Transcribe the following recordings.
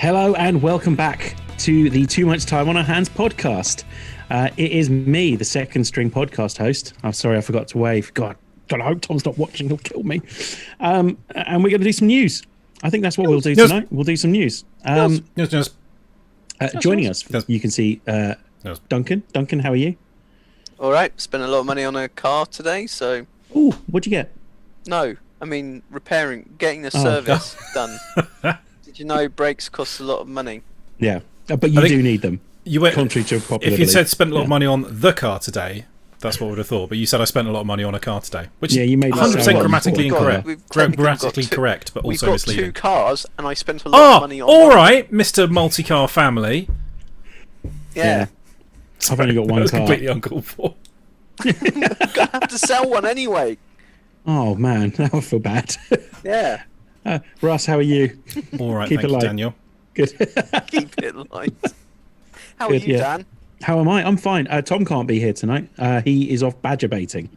Hello and welcome back to the Too Much Time on Our Hands podcast. It is me, the second string podcast host. I'm sorry I forgot to wave. God, I hope Tom's not watching. He'll kill me. And we're going to do some news. I think that's what we'll do tonight. We'll do some news. Joining us, you can see Duncan. Duncan, how are you? All right. Spent a lot of money on a car today, so... Oh, what'd you get? No, I mean repairing, getting the service done. Did you know brakes cost a lot of money? Yeah, but you do need them. You went, contrary to popular if you belief. said spent a lot of money on the car today, that's what I would have thought. But you said I spent a lot of money on a car today, which you made 100% grammatically incorrect. Grammatically correct, but also misleading. We've got 2 cars, and I spent a lot of money on all one. right, Mr. Multi-Car Family. Yeah. I've only got one That's car. completely uncalled for. I have to sell one anyway. Oh man, now I feel bad. Yeah. Russ, how are you? All right, Keep thank it you, light. Daniel. Good. Keep it light. How are Good, you, yeah. Dan? How am I? I'm fine. Tom can't be here tonight. He is off badger baiting.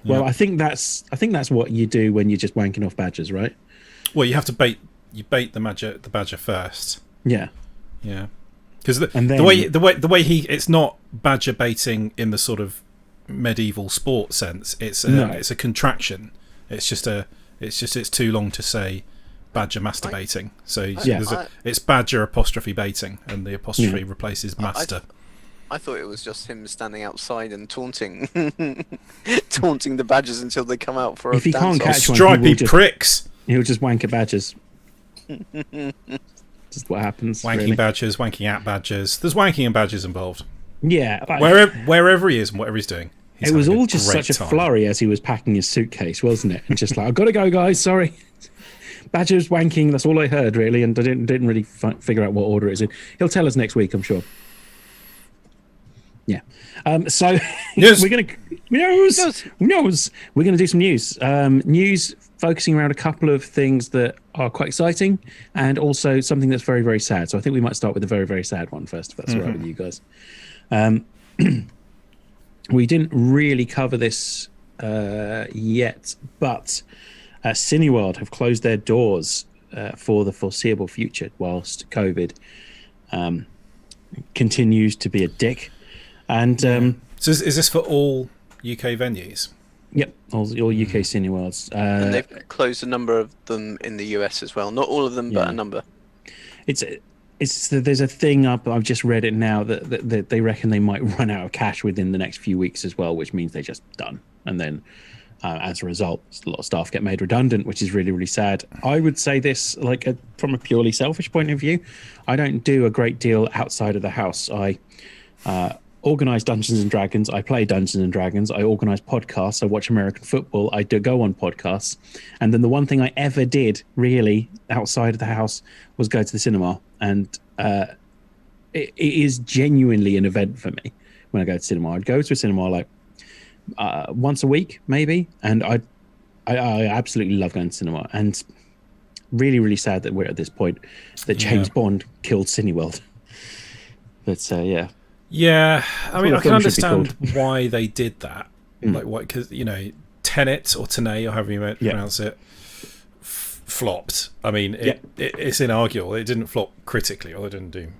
Well, Yeah. I think that's what you do when you're just wanking off badgers, right? Well, you have to bait. You bait the badger first. Yeah. Yeah, because And then- the way it's not badger baiting in the sort of medieval sport sense. It's a contraction. It's too long to say badger masturbating. It's badger apostrophe baiting, and the apostrophe replaces master. I thought it was just him standing outside and taunting the badgers until they come out for a If he can't dance-off. catch one, Stripy pricks. he'll just wank at badgers. Just what happens. Wanking really. badgers, wanking at badgers. There's wanking and badgers involved. Yeah. Like, Wherever he is and whatever he's doing. He's it was having all just great such a time. flurry as he was packing his suitcase, wasn't it? And just like, I've got to go, guys. Sorry. Badgers wanking. That's all I heard, really, and I didn't really figure out what order it's in. He'll tell us next week, I'm sure. Yeah. So Yes. we're gonna we're gonna do some news. News focusing around a couple of things that are quite exciting, and also something that's very, very sad. So I think we might start with the very, very sad one first, if that's all right with you guys. We didn't really cover this yet, but Cineworld have closed their doors for the foreseeable future, whilst COVID continues to be a dick. And So is this for all UK venues? yep, all UK Cineworlds. And they've closed a number of them in the US as well. Not all of them, but Yeah. a number. There's a thing up. I've just read it now that they reckon they might run out of cash within the next few weeks as well, which means they're just done. And then, as a result, a lot of staff get made redundant, which is really, really sad. I would say this from a purely selfish point of view. I don't do a great deal outside of the house. I organize Dungeons and Dragons. I play Dungeons and Dragons. I organize podcasts. I watch American football. I do go on podcasts. And then the one thing I ever did really outside of the house was go to the cinema. And it is genuinely an event for me when I go to cinema. I'd go to a cinema like once a week, maybe. And I absolutely love going to cinema. And really, really sad that we're at this point that James Bond killed Cineworld. But yeah. Yeah, I mean, what I a can film should be understand why they did that. Like, what? Because Tenet or Tenet or however you pronounce it, flopped. I mean, it's inarguable. It didn't flop critically, or it didn't do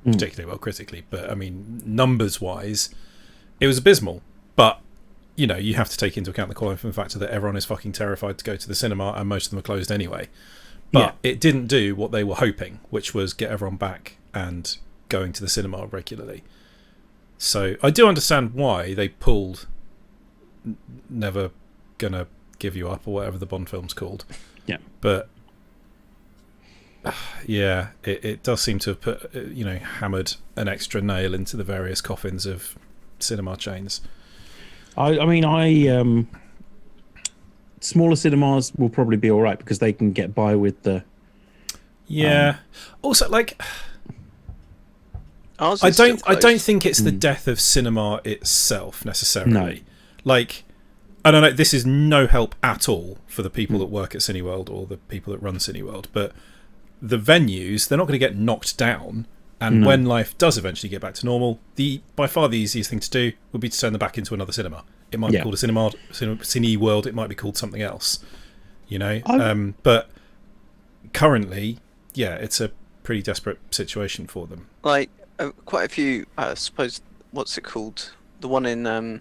particularly well critically. But I mean, numbers-wise, it was abysmal. But you have to take into account the quality from the factor that everyone is fucking terrified to go to the cinema, and most of them are closed anyway. But it didn't do what they were hoping, which was get everyone back and going to the cinema regularly. So I do understand why they pulled Never Gonna Give You Up or whatever the Bond film's called. Yeah. But yeah, it does seem to have put hammered an extra nail into the various coffins of cinema chains. I mean, smaller cinemas will probably be all right because they can get by with the. Yeah. Also, like, Ours I is still don't closed. think it's the death of cinema itself necessarily. No. Like, I don't know. This is no help at all for the people that work at Cineworld or the people that run Cineworld, but the venues, they're not going to get knocked down. And when life does eventually get back to normal, by far the easiest thing to do would be to turn them back into another cinema. It might be called a Cineworld. It might be called something else. But currently, it's a pretty desperate situation for them. Like quite a few. I suppose what's it called? The one in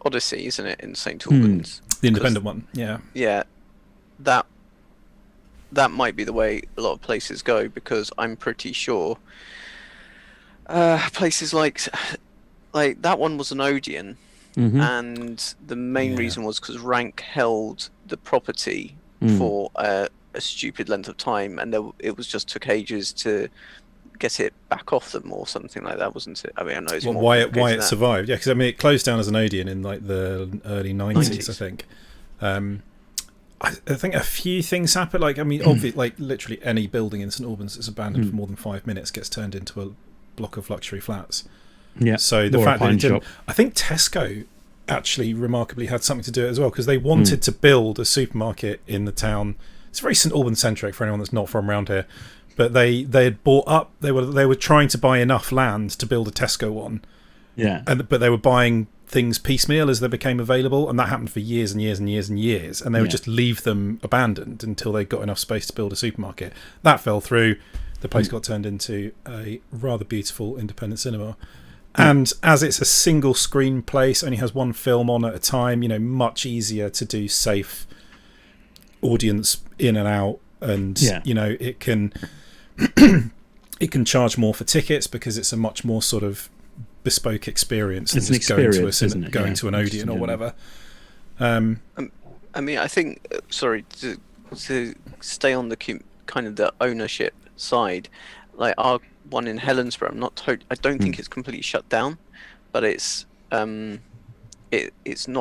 Odyssey, isn't it, in St Albans? The independent one, yeah. Yeah, that might be the way a lot of places go, because I'm pretty sure places like that one was an Odeon, and the main reason was because Rank held the property for a stupid length of time, and it was just took ages to get it back off them or something like that, wasn't it? I mean, I know it's more why it survived. Yeah, because I mean, it closed down as an Odeon in like the early 90s, I think. I think a few things happen. Like, I mean, like literally any building in St Albans that's abandoned for more than 5 minutes gets turned into a block of luxury flats. Yeah. So the fact that it didn't, I think Tesco actually remarkably had something to do it as well, because they wanted to build a supermarket in the town. It's very St Albans centric for anyone that's not from around here. But they had bought up. They were trying to buy enough land to build a Tesco one. Yeah. But they were buying things piecemeal as they became available, and that happened for years and years and years and years. And they would just leave them abandoned until they got enough space to build a supermarket. That fell through. The place got turned into a rather beautiful independent cinema. And as it's a single screen place, only has one film on at a time, you know, much easier to do safe audience in and out. And, you know, it can charge more for tickets because it's a much more sort of bespoke experience than just going to an Odeon or whatever. I mean, I think, sorry, to stay on the kind of the ownership side, like our one in Helensburgh, I don't think it's completely shut down, but it's not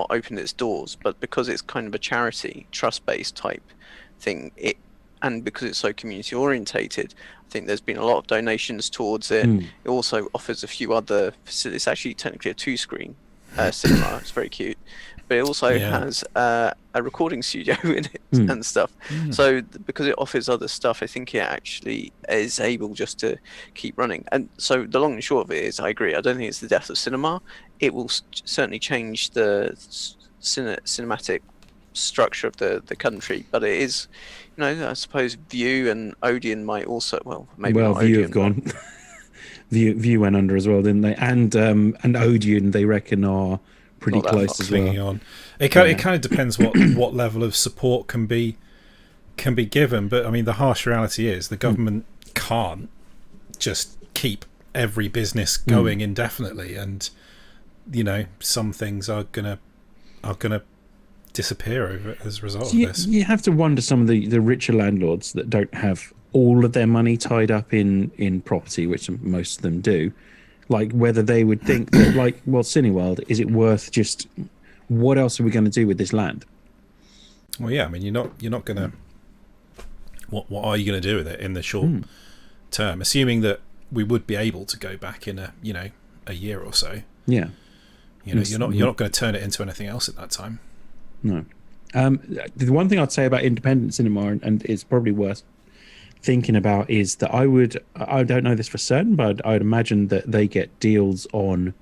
opened its doors. But because it's kind of a charity, trust-based type thing, and because it's so community orientated, I think there's been a lot of donations towards it. It also offers a few other facilities. It's actually technically a 2-screen cinema. It's very cute, but it also has a recording studio in it and stuff. So because it offers other stuff, I think it actually is able just to keep running. And so the long and short of it is, I agree, I don't think it's the death of cinema. It will certainly change the cinematic structure of the country, but it is, you know, I suppose View and Odeon might also, maybe not View Odeon, have gone. View went under as well, didn't they? And Odeon, they reckon, are pretty close as well. On. It kind of depends what level of support can be given, but I mean, the harsh reality is the government can't just keep every business going indefinitely, and you know, some things are gonna disappear as a result of this. You have to wonder, some of the richer landlords that don't have all of their money tied up in property, which most of them do, like whether they would think that, like, well, Cineworld, is it worth just, what else are we going to do with this land? Well, yeah, I mean, you're not going to, what are you going to do with it in the short term, assuming that we would be able to go back in a year or so. Yeah. You know, you're not going to turn it into anything else at that time. No. The one thing I'd say about independent cinema, and it's probably worth thinking about, is that I don't know this for certain, but I'd imagine that they get deals on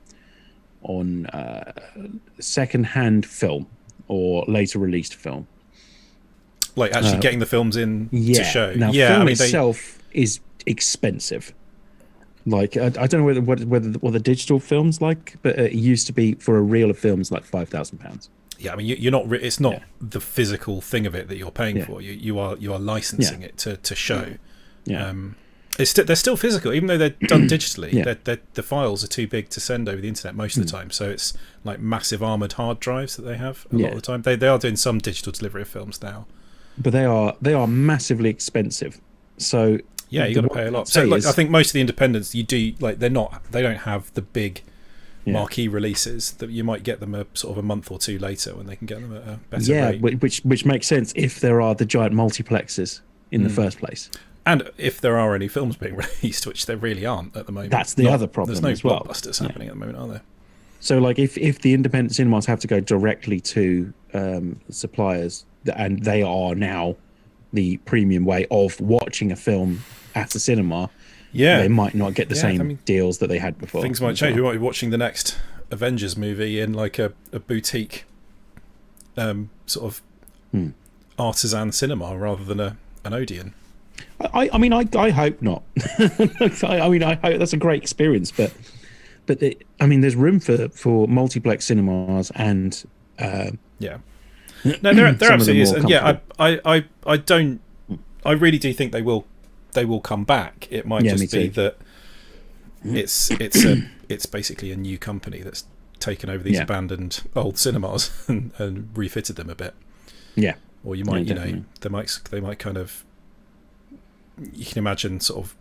second-hand film or later released film. Like actually getting the films in to show. Now, film itself is expensive. Like, I don't know what the digital film's like, but it used to be, for a reel of films, like £5,000. Yeah, I mean, you're not. It's not the physical thing of it that you're paying for. You are licensing it to show. Yeah. They're still physical, even though they're done digitally. The files are too big to send over the internet most of the time. So it's like massive armored hard drives that they have a lot of the time. They are doing some digital delivery of films now, but they are massively expensive. So yeah, you got to pay a lot. So like, I think most of the independents, you do, like, they don't have the big marquee releases that you might get them a sort of a month or two later when they can get them at a better rate. which makes sense if there are the giant multiplexes in the first place, and if there are any films being released, which there really aren't at the moment. That's the other problem. There's no as well. blockbusters happening at the moment, are there? So like if the independent cinemas have to go directly to suppliers, and they are now the premium way of watching a film at the cinema, they might not get the same deals that they had before. Things might change. We might be watching the next Avengers movie in like a boutique sort of artisan cinema rather than an Odeon. I mean, I hope not. I mean, I hope that's a great experience, but I mean, there's room for multiplex cinemas and yeah. No, there absolutely is, and yeah, I really do think they will come back. It might just be that it's basically a new company that's taken over these abandoned old cinemas and refitted them a bit. Yeah. Or you might, they might kind of, you can imagine sort of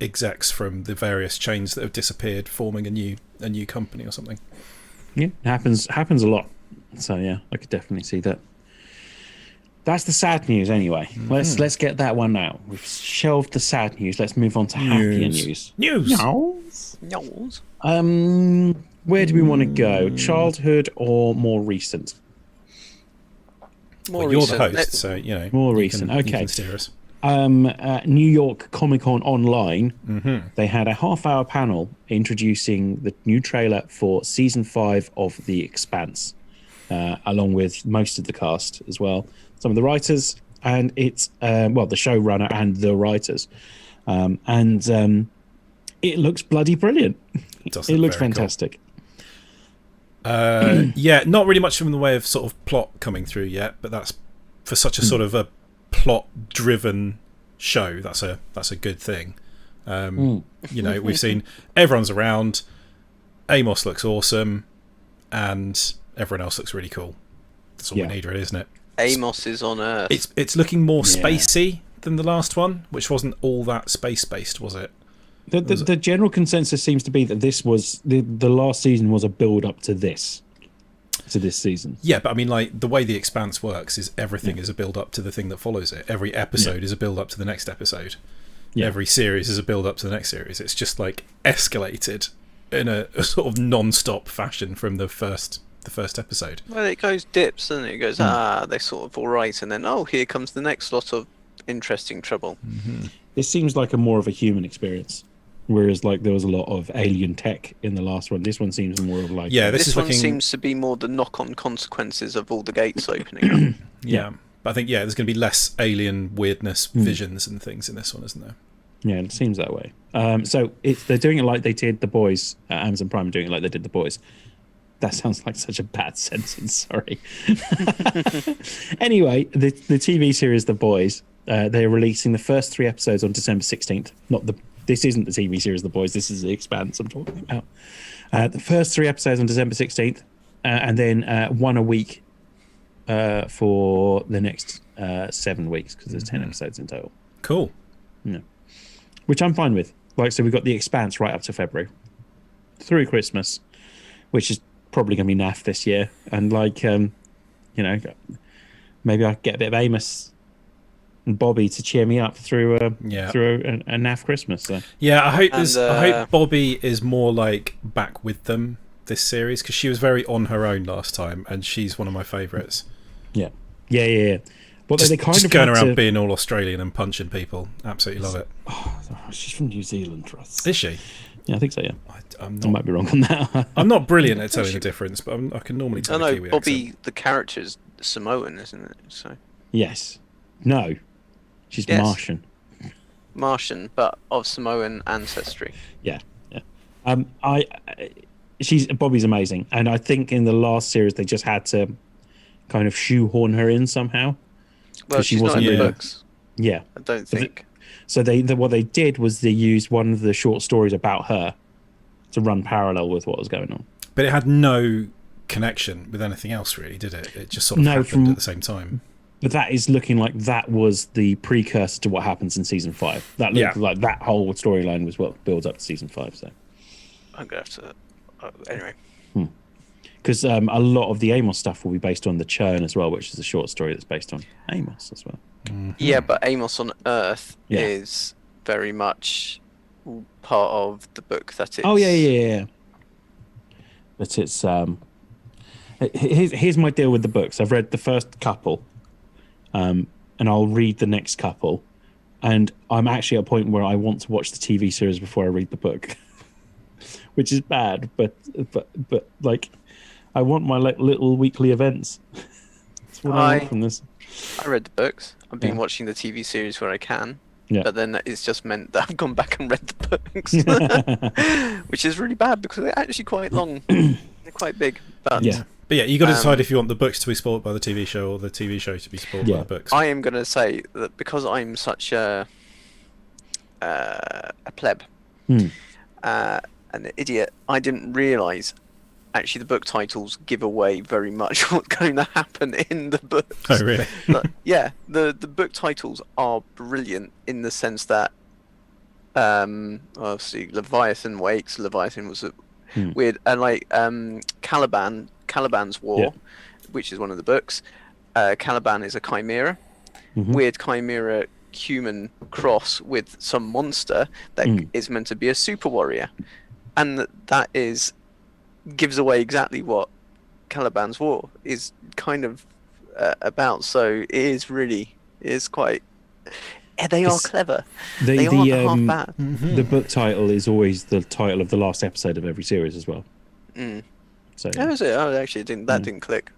execs from the various chains that have disappeared forming a new company or something. Yeah, it happens a lot. So yeah, I could definitely see that. That's the sad news anyway. Let's get that one out. We've shelved the sad news. Let's move on to happier news. News. Where do we want to go? Childhood or more recent? More you're recent. the host, so more recent. Okay. You can steer us. New York Comic Con Online, they had a half-hour panel introducing the new trailer for season 5 of The Expanse, along with most of the cast as well, some of the writers, and it's the showrunner and the writers, and it looks bloody brilliant. It looks fantastic. Cool. Not really much from the way of sort of plot coming through yet, but that's for such a sort of a plot-driven show. That's a good thing. We've seen everyone's around. Amos looks awesome, and everyone else looks really cool. That's all we need, really, isn't it? Amos is on Earth. It's looking more spacey than the last one, which wasn't all that space-based, was it? The general consensus seems to be that this was the last season was a build-up to this season. Yeah, but I mean, like, the way The Expanse works is everything is a build-up to the thing that follows it. Every episode is a build-up to the next episode. Yeah. Every series is a build-up to the next series. It's just, like, escalated in a sort of non-stop fashion from the first episode. Well, it goes dips, and it goes, they're sort of all right, and then, here comes the next lot of interesting trouble. This seems like a more of a human experience. Whereas, like, there was a lot of alien tech in the last one. This one seems more of like... Yeah, this one seems to be more the knock-on consequences of all the gates opening up. Yeah, but I think, there's going to be less alien weirdness, visions and things in this one, isn't there? Yeah, it seems that way. So they're doing it like they did The Boys. Amazon Prime are doing it like they did The Boys. That sounds like such a bad sentence, sorry. Anyway, the TV series The Boys, they're releasing the first 3 episodes on December 16th. This isn't the TV series The Boys, this is The Expanse I'm talking about. The first 3 episodes on December 16th, and then 1 a week for the next 7 weeks, because there's 10 episodes in total. Cool. Yeah. Which I'm fine with. Like, so we've got The Expanse right up to February. Through Christmas, which is probably going to be naff this year. And, like, maybe I get a bit of Amos and Bobby to cheer me up through a naff Christmas. So. Yeah, I hope Bobby is more like back with them this series, because she was very on her own last time, and she's one of my favourites. Yeah. Well, just, they kind just of going around being all Australian and punching people. Absolutely love it. Oh, she's from New Zealand, Russ. Is she? Yeah, I think so. Yeah. I might be wrong on that. I'm not brilliant at telling the difference, but I can normally tell a Kiwi Bobby, accent. the character's Samoan, isn't it? So. Yes. No. She's Martian. Martian, but of Samoan ancestry. Yeah. Bobby's amazing, and I think in the last series they just had to kind of shoehorn her in somehow. Well, she's not in the books. Yeah, I don't think. So what they did was they used one of the short stories about her to run parallel with what was going on. But it had no connection with anything else, really, did it? It just sort of happened at the same time. But that is looking like that was the precursor to what happens in season 5. That looked like that whole storyline was what builds up to season 5. So I'm gonna have to. Anyway. Because a lot of the Amos stuff will be based on The Churn as well, which is a short story that's based on Amos as well. Yeah, but Amos on Earth is very much part of the book that it's... Oh, yeah. But it's... Here's my deal with the books. I've read the first couple, and I'll read the next couple, and I'm actually at a point where I want to watch the TV series before I read the book. Which is bad, but like... I want my little weekly events. what I want from this. I read the books. I've been watching the TV series where I can. Yeah. But then it's just meant that I've gone back and read the books, which is really bad because they're actually quite long. They're quite big. But yeah, you got to decide if you want the books to be spoiled by the TV show or the TV show to be spoiled by the books. I am going to say that because I'm such a pleb, an idiot, I didn't realise actually the book titles give away very much what's going to happen in the books. Oh, really? The book titles are brilliant in the sense that obviously Leviathan Wakes. Leviathan was weird, and like Caliban's War, which is one of the books. Caliban is a chimera, weird chimera human cross with some monster that is meant to be a super warrior, and that gives away exactly what Caliban's War is kind of about. So it is quite. They are clever. They aren't half bad. The book title is always the title of the last episode of every series as well. So that was it. Oh, actually, that didn't click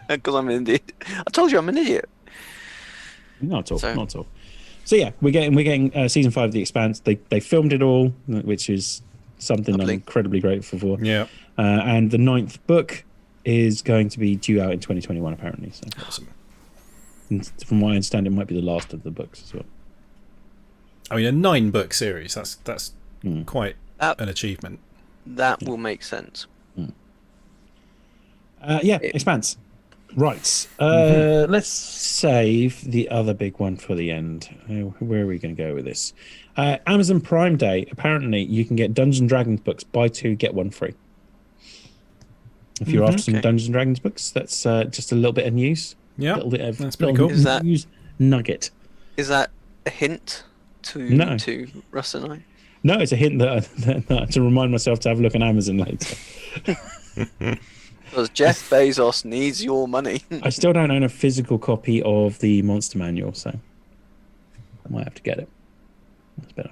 because I'm an idiot. I told you I'm an idiot. Not at all. So yeah, we're getting season 5 of The Expanse. They filmed it all, which is something I'm incredibly grateful for. Yeah. And the 9th book is going to be due out in 2021, apparently. So. Awesome. And from what I understand, it might be the last of the books as well. I mean, a 9-book series, that's quite an achievement. That will make sense. Expanse. Right. Let's save the other big one for the end. Where are we going to go with this? Amazon Prime Day. Apparently, you can get Dungeons and Dragons books, buy 2, get 1 free. If you're after some Dungeons and Dragons books, that's just a little bit of news. Yeah, that's pretty cool. Is that news nugget? Is that a hint to Russ and I? No, it's a hint that to remind myself to have a look on Amazon later. Because Jeff Bezos needs your money. I still don't own a physical copy of the Monster Manual, so I might have to get it. That's better.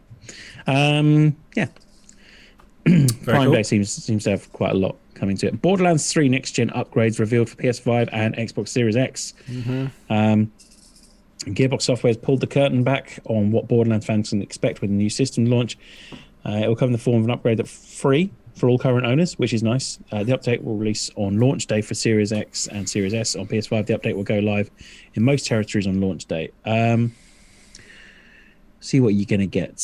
Prime Day seems to have quite a lot coming to it. Borderlands 3 next gen upgrades revealed for PS5 and Xbox Series X. Gearbox Software has pulled the curtain back on what Borderlands fans can expect with the new system launch. It will come in the form of an upgrade that's free for all current owners, which is nice. The update will release on launch day for Series X and Series S. On PS5, the update will go live in most territories on launch day. See what you're going to get.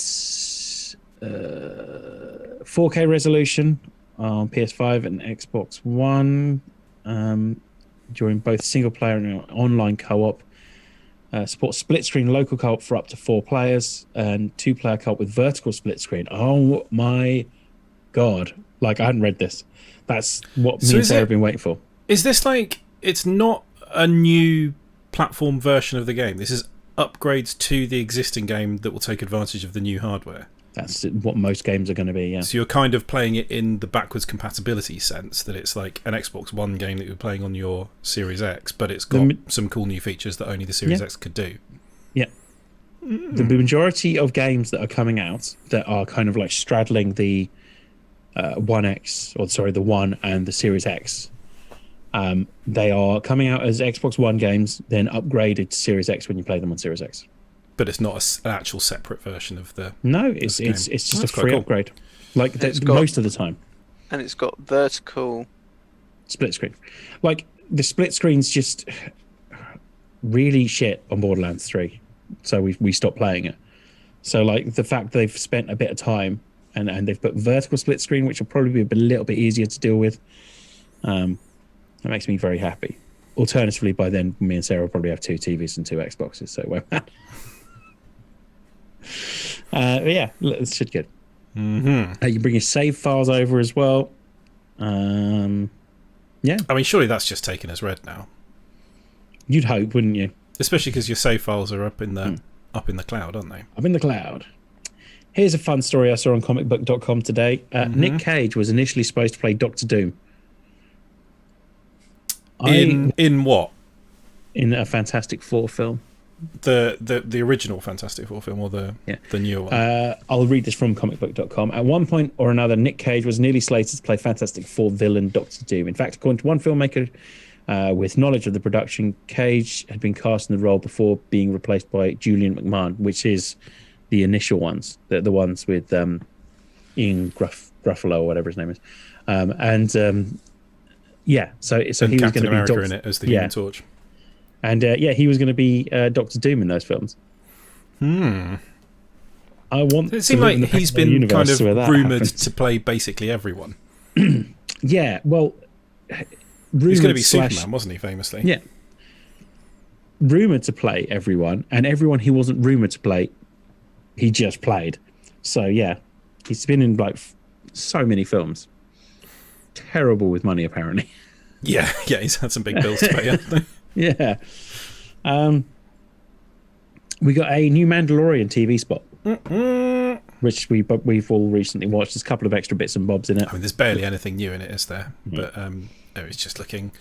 4K resolution on PS5 and Xbox One during both single player and online co-op. Support split screen local co-op for up to 4 players and 2-player co-op with vertical split screen. Oh my god. Like, I hadn't read this. That's what me and Sarah have been waiting for. Is this like, it's not a new platform version of the game? This is upgrades to the existing game that will take advantage of the new hardware? That's what most games are going to be, yeah. So you're kind of playing it in the backwards compatibility sense, that it's like an Xbox One game that you're playing on your Series X, but it's got some cool new features that only the Series X could do. Yeah. The majority of games that are coming out that are kind of like straddling the the One and the Series X, they are coming out as Xbox One games, then upgraded to Series X when you play them on Series X. But it's not an actual separate version of the. No, it's just a free upgrade, like most of the time. And it's got vertical split screen. Like the split screen's just really shit on Borderlands 3, so we stopped playing it. So like the fact they've spent a bit of time and they've put vertical split screen, which will probably be a little bit easier to deal with. That makes me very happy. Alternatively, by then me and Sarah will probably have 2 TVs and 2 Xboxes, so it won't matter. It should good. You bring your save files over as well. I mean, surely that's just taken as read now. You'd hope, wouldn't you? Especially because your save files are up in the cloud, aren't they? Up in the cloud. Here's a fun story I saw on comicbook.com today. Nick Cage was initially supposed to play Doctor Doom. In what? In a Fantastic Four film. The original Fantastic Four film or the newer one? I'll read this from comicbook.com. At one point or another, Nick Cage was nearly slated to play Fantastic Four villain Doctor Doom. In fact, according to one filmmaker With knowledge of the production, Cage had been cast in the role before being replaced by Julian McMahon, which is the initial ones, the ones with Ian Gruffalo or whatever his name is. So he was going to be America in it as the Human Torch. And he was going to be Doctor Doom in those films. I want. It seemed like he's been kind of rumored to play basically everyone. Yeah, well, he's going to be Superman, wasn't he? Famously, yeah. Rumored to play everyone, and everyone he wasn't rumored to play, he just played. So yeah, he's been in like so many films. Terrible with money, apparently. Yeah, he's had some big bills to pay. Hasn't he? Yeah. We got a new Mandalorian TV spot, which we've all recently watched. There's a couple of extra bits and bobs in it. I mean, there's barely anything new in it, is there? But it's just looking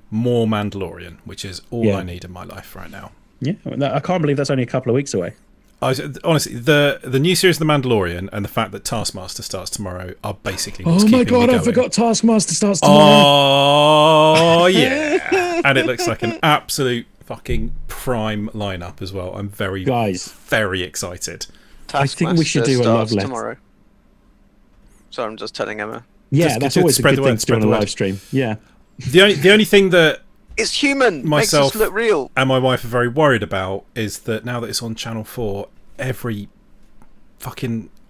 more Mandalorian, which is all I need in my life right now. Yeah, I can't believe that's only a couple of weeks away. Honestly, the new series of The Mandalorian and the fact that Taskmaster starts tomorrow are basically what's keeping me going. I forgot Taskmaster starts tomorrow. Oh yeah, and it looks like an absolute fucking prime lineup as well. I'm very excited. I think we should do a love letter tomorrow. So I'm just telling Emma. Yeah, that's always a good thing to do on a live stream. Yeah. The only thing that it's human. Myself makes us look real. And my wife are very worried about is that now that it's on Channel 4,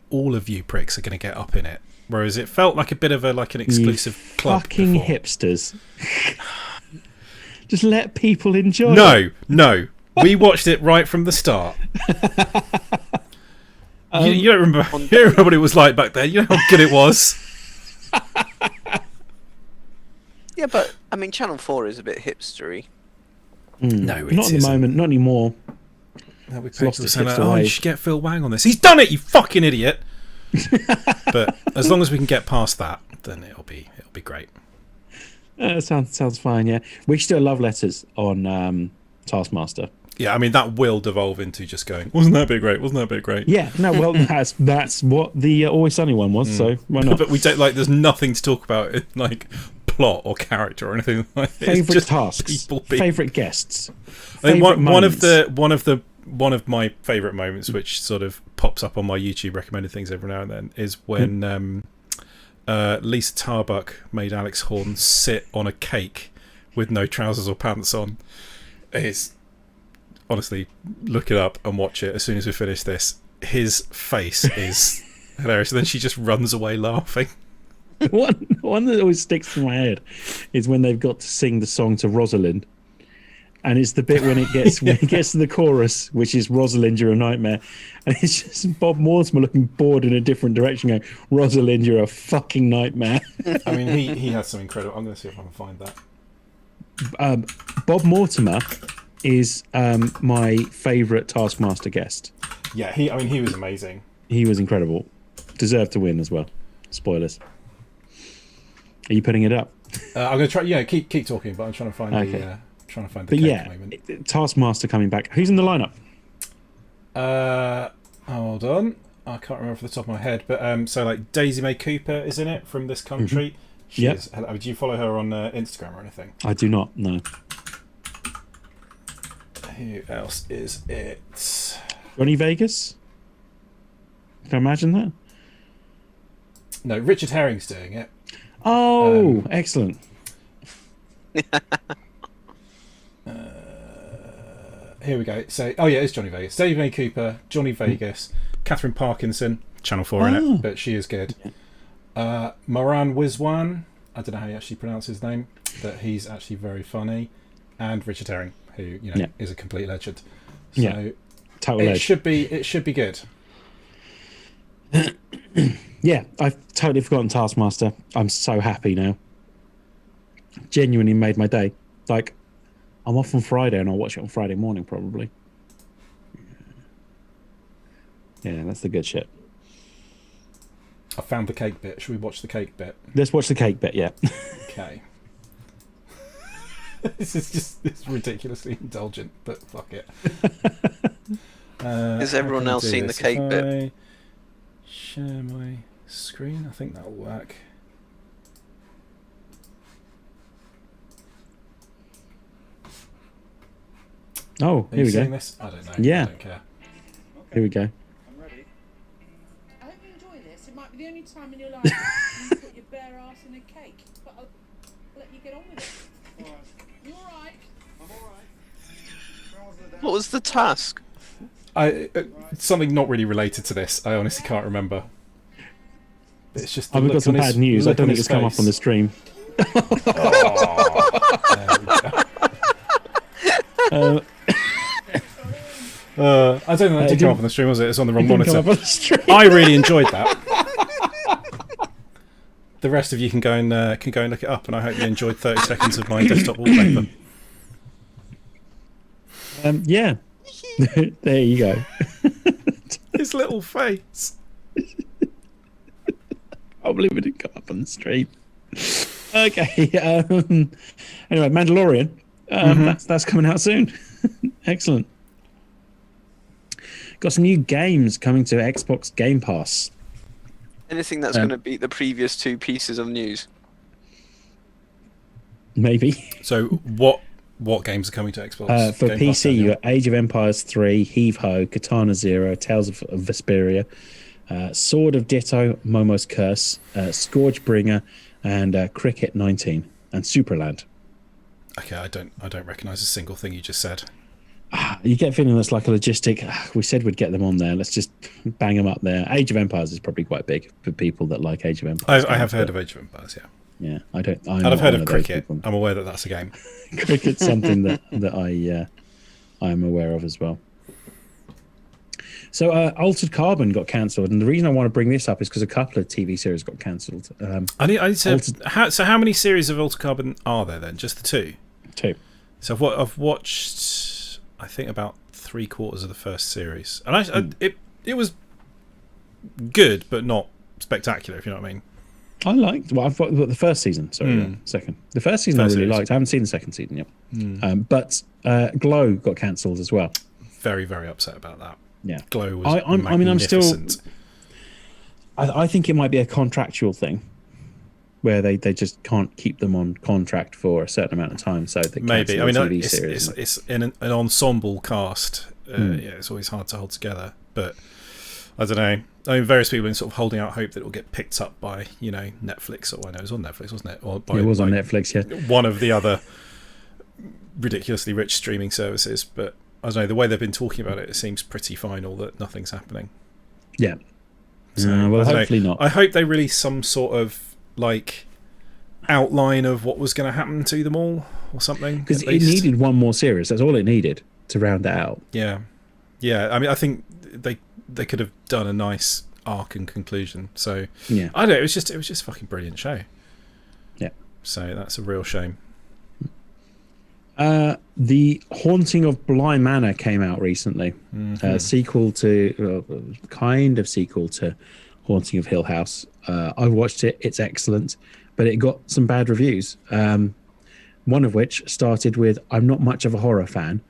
all of you pricks are going to get up in it. Whereas it felt like a bit of an exclusive club. Fucking before. Hipsters. Just let people enjoy it. No. We watched it right from the start. You don't remember what it was like back then. You know how good it was. Yeah, but I mean, Channel 4 is a bit hipstery. No, not at the moment. Not anymore. We lost its you should get Phil Wang on this. He's done it, you fucking idiot. But as long as we can get past that, then it'll be great. Sounds fine. Yeah, we should do a love letters on Taskmaster. Yeah, I mean that will devolve into just going. Wasn't that a bit great? Wasn't that a bit great? Yeah, no. Well, that's what the Always Sunny one was. So why not? But we don't there's nothing to talk about in plot or character or anything like that. Favorite tasks, favorite guests. I mean, one of my favorite moments, which sort of pops up on my YouTube recommended things every now and then, is when Lisa Tarbuck made Alex Horne sit on a cake with no trousers or pants on. It's honestly, look it up and watch it as soon as we finish this. His face is hilarious, and then she just runs away laughing. One that always sticks in my head is when they've got to sing the song to Rosalind, and it's the bit when it gets to the chorus, which is Rosalind, you're a nightmare, and it's just Bob Mortimer looking bored in a different direction, going, Rosalind, you're a fucking nightmare. I mean, he has some incredible. I'm going to see if I can find that. Bob Mortimer is my favourite Taskmaster guest. Yeah, he was amazing. He was incredible. Deserved to win as well. Spoilers. Are you putting it up? I'm going to try. Yeah, keep talking, but I'm trying to find the cake moment. Taskmaster coming back. Who's in the lineup? Hold on. I can't remember off the top of my head, but so like Daisy May Cooper is in it from This Country. Mm-hmm. Do you follow her on Instagram or anything? I do not. No. Who else is it? Johnny Vegas? Can I imagine that? No, Richard Herring's doing it. Oh, excellent. Here we go. So, it's Johnny Vegas. David May Cooper, Johnny Vegas, Catherine Parkinson, Channel 4 in it, but she is good. Moran Wiswan, I don't know how you actually pronounce his name, but he's actually very funny. And Richard Herring, who is a complete legend. So it should be good. Yeah, I've totally forgotten Taskmaster. I'm so happy now. Genuinely made my day. Like, I'm off on Friday and I'll watch it on Friday morning probably. Yeah, that's the good shit. I found the cake bit. Should we watch the cake bit? Let's watch the cake bit, yeah. Okay. It's ridiculously indulgent, but fuck it. Has everyone else seen the cake bit? Share my screen. I think that'll work. Oh, Are here we you seeing go. this? I don't know. Yeah. I don't care. Here we go. I'm ready. I hope you enjoy this. It might be the only time in your life you put your bare ass in a cake, but I'll let you get on with it. Alright. You alright? I'm alright. What was the task? Something not really related to this. I honestly can't remember. It's just. We've got some bad news. I don't think it's come up on the stream. I don't think that did come up on the stream, was it? It's on the wrong monitor. Come up on the stream. I really enjoyed that. The rest of you can go and look it up, and I hope you enjoyed 30 seconds of my desktop wallpaper. Yeah. There you go. His little face. I believe it didn't come up on the stream. Okay. Anyway, Mandalorian. That's coming out soon. Excellent. Got some new games coming to Xbox Game Pass. Anything that's going to beat the previous two pieces of news? Maybe. So what games are coming to Xbox? For Game PC, Pass then, you got Age of Empires 3, Heave Ho, Katana Zero, Tales of Vesperia, Sword of Ditto, Momo's Curse, Scourgebringer, and Cricket 19, and Superland. Okay, I don't recognise a single thing you just said. You get a feeling that's like a logistic. We said we'd get them on there. Let's just bang them up there. Age of Empires is probably quite big for people that like Age of Empires. I have heard of Age of Empires, yeah. Yeah, I don't. And I've heard of Cricket. I'm aware that that's a game. Cricket's something that I am aware of as well. So Altered Carbon got cancelled, and the reason I want to bring this up is because a couple of TV series got cancelled. I need to. So how many series of Altered Carbon are there then? Just the two? Two. So I've watched, I think, about 3/4 of the first series, and it was good, but not spectacular. If you know what I mean. I liked. Well, I've got the first season. Sorry, second. The first season I really liked. I haven't seen the second season yet. But Glow got cancelled as well. Very, very upset about that. Yeah, Glow was. I'm still. I think it might be a contractual thing, where they just can't keep them on contract for a certain amount of time. So they maybe. I mean, TV series. It's in an ensemble cast. Yeah, it's always hard to hold together. But I don't know. I mean, various people are sort of holding out hope that it will get picked up by Netflix, or I know it was on Netflix, wasn't it? Or by, it was on Netflix, yeah. One of the other ridiculously rich streaming services, but I don't know, the way they've been talking about it, it seems pretty final that nothing's happening. Yeah. So, well, hopefully not. I hope they release some sort of outline of what was going to happen to them all or something. Because it needed one more series. That's all it needed to round it out. Yeah. Yeah. I mean, I think they could have done a nice arc and conclusion. So yeah, I don't know. It was just a fucking brilliant show. Yeah. So that's a real shame. The Haunting of Bly Manor came out recently. Sequel to Haunting of Hill House. I watched it. It's excellent, but it got some bad reviews. One of which started with, "I'm not much of a horror fan,"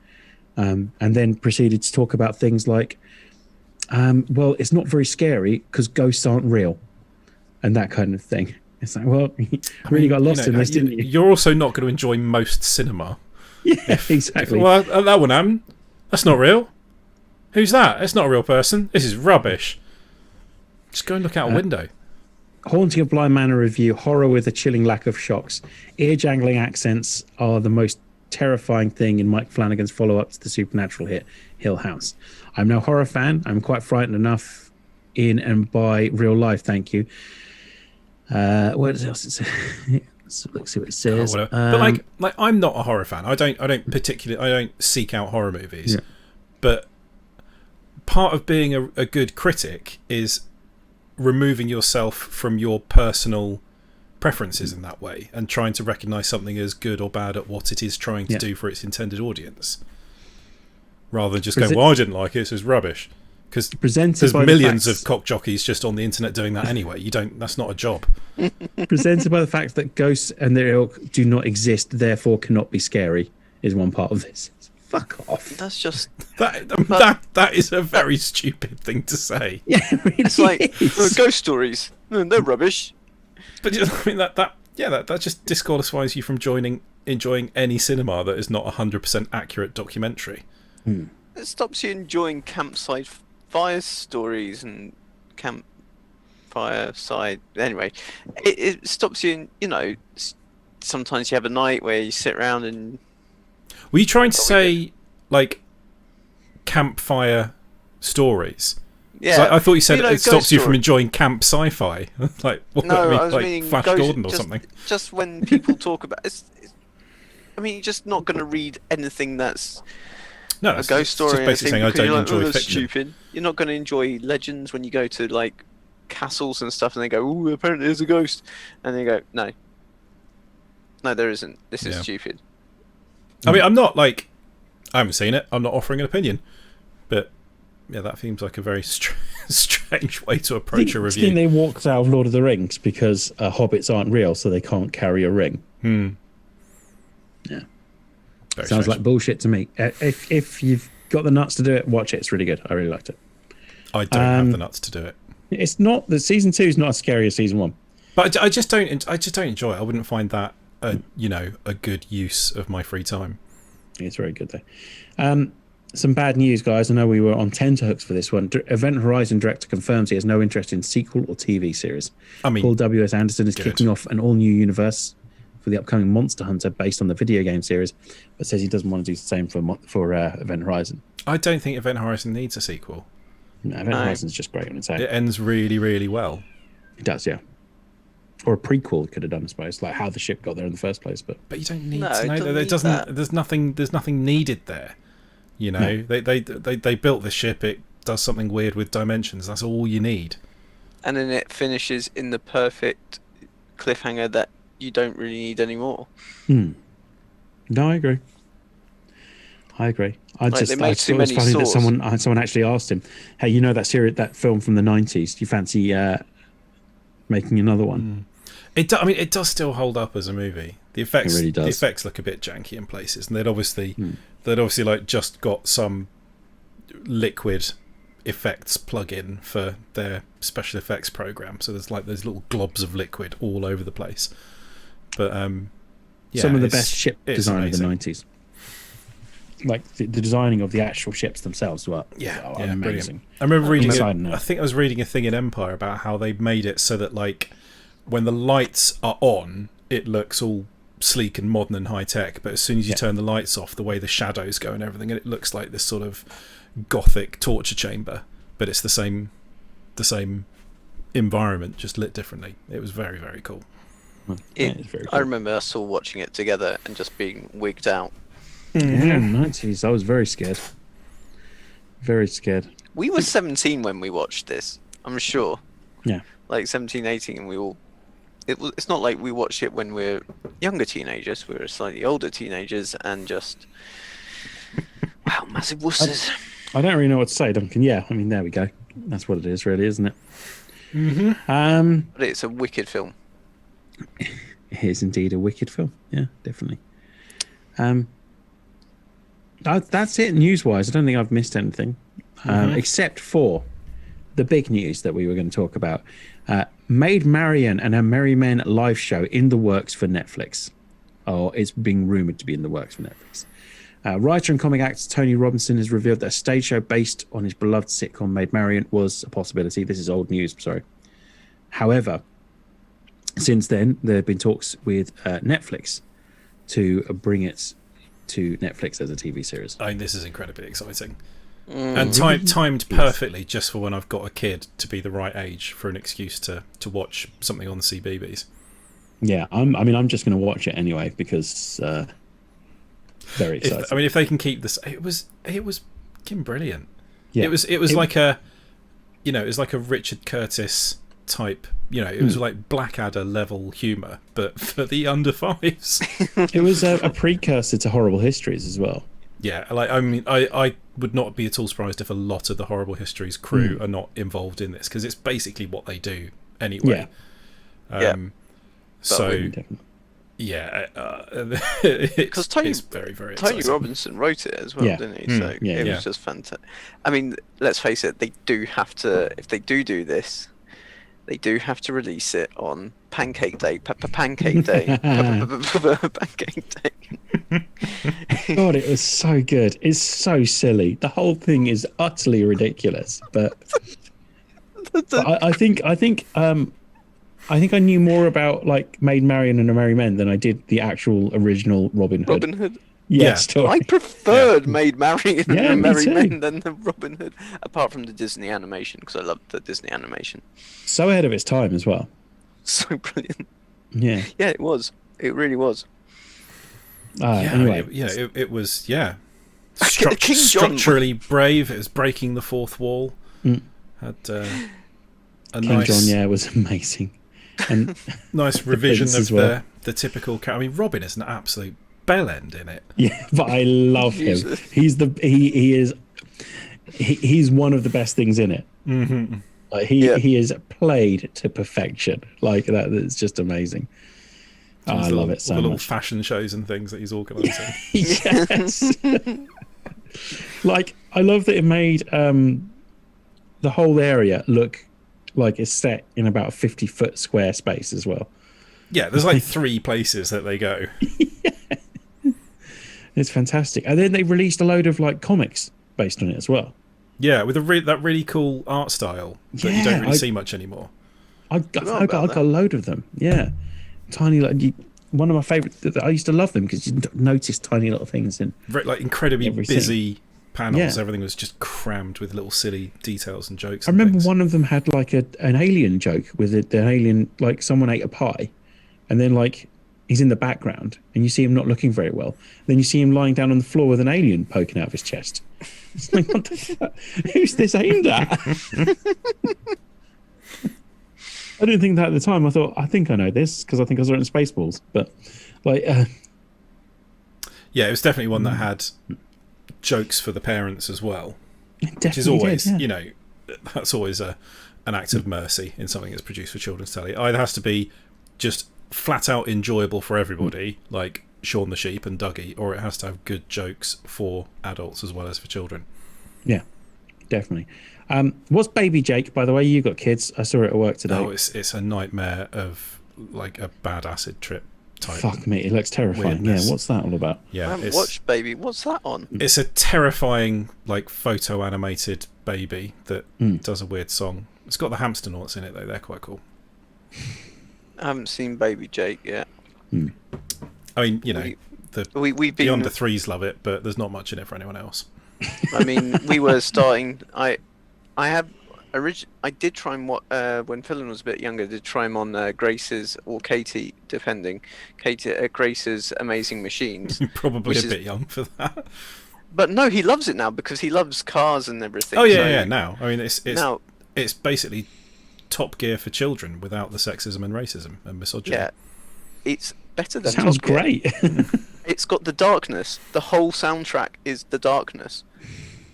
and then proceeded to talk about things like, well, it's not very scary because ghosts aren't real, and that kind of thing. It's like, well, you really got lost in this, didn't you? You're also not going to enjoy most cinema. Yeah, exactly. Well, that one happened. That's not real. Who's that? It's not a real person. This is rubbish. Just go and look out a window. Haunting of Bly Manor review: horror with a chilling lack of shocks. Ear-jangling accents are the most terrifying thing in Mike Flanagan's follow-up to the supernatural hit Hill House. I'm no horror fan. I'm quite frightened enough in and by real life, thank you. What else it says? Let's see what it says. But like I'm not a horror fan. I don't seek out horror movies. Yeah. But part of being a good critic is removing yourself from your personal preferences in that way and trying to recognize something as good or bad at what it is trying to do for its intended audience, rather than just going, well, I didn't like it, this is rubbish. Because there's millions of cock jockeys just on the internet doing that anyway. That's not a job. Presented by the fact that ghosts and their ilk do not exist, therefore cannot be scary, is one part of this. Fuck off. That's just that is a very stupid thing to say. Yeah, it really it's like ghost stories. No, they're rubbish. But I mean that just disqualifies you from enjoying any cinema that is not 100% accurate documentary. It stops you enjoying campsite fire stories and campfire side. Anyway, it stops you. Sometimes you have a night where you sit around and. Were you trying to say like campfire stories? Yeah, I thought you said it stops you story. from enjoying camp sci-fi. Like what? No, I was like meaning Flash Gordon or something. Just when people talk about you're just not going to read anything that's a ghost story. Just basically saying I don't enjoy that's fiction. Stupid. You're not going to enjoy legends when you go to like castles and stuff, and they go, "Oh, apparently there's a ghost," and they go, "No, there isn't. This is stupid." I mean, I'm not like I haven't seen it. I'm not offering an opinion, but yeah, that seems like a very strange way to approach a review. I think they walked out of Lord of the Rings because hobbits aren't real, so they can't carry a ring. Yeah, Very sounds strange. like bullshit to me. If you've got the nuts to do it, watch it. It's really good. I really liked it. I don't have the nuts to do it. It's not the season 2 is not as scary as season 1. But I just don't enjoy it. I wouldn't find that a good use of my free time. It's very good though. Some bad news, guys. I know we were on tenterhooks for this one. Event Horizon director confirms he has no interest in sequel or TV series. I mean, Paul W.S. Anderson is kicking off an all-new universe for the upcoming Monster Hunter based on the video game series, but says he doesn't want to do the same for Event Horizon. I don't think Event Horizon needs a sequel. No, Event Horizon is just great on its own. It ends really, really well. It does, yeah. Or a prequel could have done, I suppose, like how the ship got there in the first place. But you don't need No, to it know doesn't that. need that. There's nothing needed there. No. They built the ship. It does something weird with dimensions. That's all you need. And then it finishes in the perfect cliffhanger that you don't really need anymore. No, I agree. I Like, just they I made thought too it was many funny that saws. someone actually asked him, "Hey, that film from the '90s? Do you fancy making another one?" It does still hold up as a movie. The effects, It really does. The effects look a bit janky in places, and they'd obviously like just got some liquid effects plug-in for their special effects program. So there's like those little globs of liquid all over the place. But Some of the best ship design of the amazing. '90s, like the designing of the actual ships themselves, were amazing. Brilliant. I remember reading. Exciting, I think I was reading a thing in Empire about how they made it so that like when the lights are on, it looks all sleek and modern and high tech. But as soon as you turn the lights off, the way the shadows go and everything, and it looks like this sort of gothic torture chamber. But it's the same environment, just lit differently. It was very, very cool. It's very I remember us all watching it together and just being wigged out. Yeah, '90s. I was very scared. Very scared. We were 17 when we watched this, I'm sure. Yeah. Like 17, 18, and we all... It's not like we watched it when we're younger teenagers. We were slightly older teenagers and just... Wow, massive wusses. I don't really know what to say, Duncan. Yeah, I mean, there we go. That's what it is, really, isn't it? But it's a wicked film. It is indeed a wicked film. Yeah, definitely. That's it news-wise. I don't think I've missed anything, except for the big news that we were going to talk about. Maid Marian and her Merry Men live show in the works for Netflix. Or it's being rumoured to be in the works for Netflix. Writer and comic actor Tony Robinson has revealed that a stage show based on his beloved sitcom Maid Marian was a possibility. This is old news, sorry. However, since then, there have been talks with Netflix to bring it to Netflix as a TV series. I mean, this is incredibly exciting. And timed perfectly just for when I've got a kid to be the right age for an excuse to watch something on the CBeebies. Yeah, I'm just going to watch it anyway because very excited. If they can keep this, it was fucking brilliant. Yeah. It was like a Richard Curtis type. It was like Blackadder level humour, but for the under fives. It was a precursor to Horrible Histories as well. Yeah, I would not be at all surprised if a lot of the Horrible Histories crew are not involved in this because it's basically what they do anyway. Yeah. So, yeah, because it's very, very exciting. Tony Robinson wrote it as well, didn't he? So it was just fantastic. I mean, let's face it, they do have to, if they do this, they do have to release it on Pancake Day. Pancake Day. Pancake Day. God, it was so good. It's so silly. The whole thing is utterly ridiculous. But, I think I knew more about like Maid Marian and the Merry Men than I did the actual original Robin Hood. Robin Hood. Yeah, story. I preferred Maid Marian Yeah, and me Merry too. Men than the Robin Hood, apart from the Disney animation, because I loved the Disney animation. So ahead of its time as well. So brilliant. Yeah. Yeah, it was. It really was. Anyway, it was King John- structurally brave. It was breaking the fourth wall. Had a King nice, John, yeah, was amazing. And nice revision Prince of as well. the typical. I mean, Robin is an absolute bellend in it. yeah, but I love him. Jesus. He's one of the best things in it. Mm-hmm. Like he is played to perfection. Like that. It's just amazing. Oh, I love it so all the little much. fashion shows and things that he's organising. Yes. Like I love that it made the whole area look like it's set in about a 50-foot square space as well. Yeah, there's like 3 places that they go. It's fantastic. And then they released a load of like comics based on it as well. Yeah, with that really cool art style that you don't really see much anymore. I got a load of them. Yeah, tiny one of my favourites. I used to love them because you notice tiny little things in Like incredibly everything. busy panels. Yeah. Everything was just crammed with little silly details and jokes. I remember one of them had like an alien joke with an alien, like someone ate a pie, and then like he's in the background and you see him not looking very well. Then you see him lying down on the floor with an alien poking out of his chest. It's like, what the fuck? Who's this aimed at? I didn't think that at the time. I thought, I think I know this because I think I saw it in Spaceballs. But like, yeah, it was definitely one that had jokes for the parents as well, it which is definitely always, did, yeah. you know, that's always an act of mercy in something that's produced for children's telly. It either has to be just flat out enjoyable for everybody, like Shaun the Sheep and Dougie, or it has to have good jokes for adults as well as for children. Yeah, definitely. What's Baby Jake, by the way? You got kids. I saw it at work today. Oh, it's a nightmare of like a bad acid trip type. Fuck me, it looks terrifying. weirdness. Yeah, what's that all about? Yeah, I haven't watched Baby. What's that on? It's a terrifying, like, photo animated baby that does a weird song. It's got the hamster noughts in it though. They're quite cool. I haven't seen Baby Jake yet. I mean, you know, We've the been. under threes love it, but there's not much in it for anyone else. I mean, we were starting. I did try and when Philin was a bit younger. Did try him on Grace's or Katie, depending. Grace's Amazing Machines. Probably which a is- bit young for that. But no, he loves it now because he loves cars and everything. Oh yeah, so yeah. Now, I mean, it's now, it's basically Top Gear for children without the sexism and racism and misogyny. yeah, it's better than Sounds Top Gear. great. It's got the darkness. The whole soundtrack is the darkness.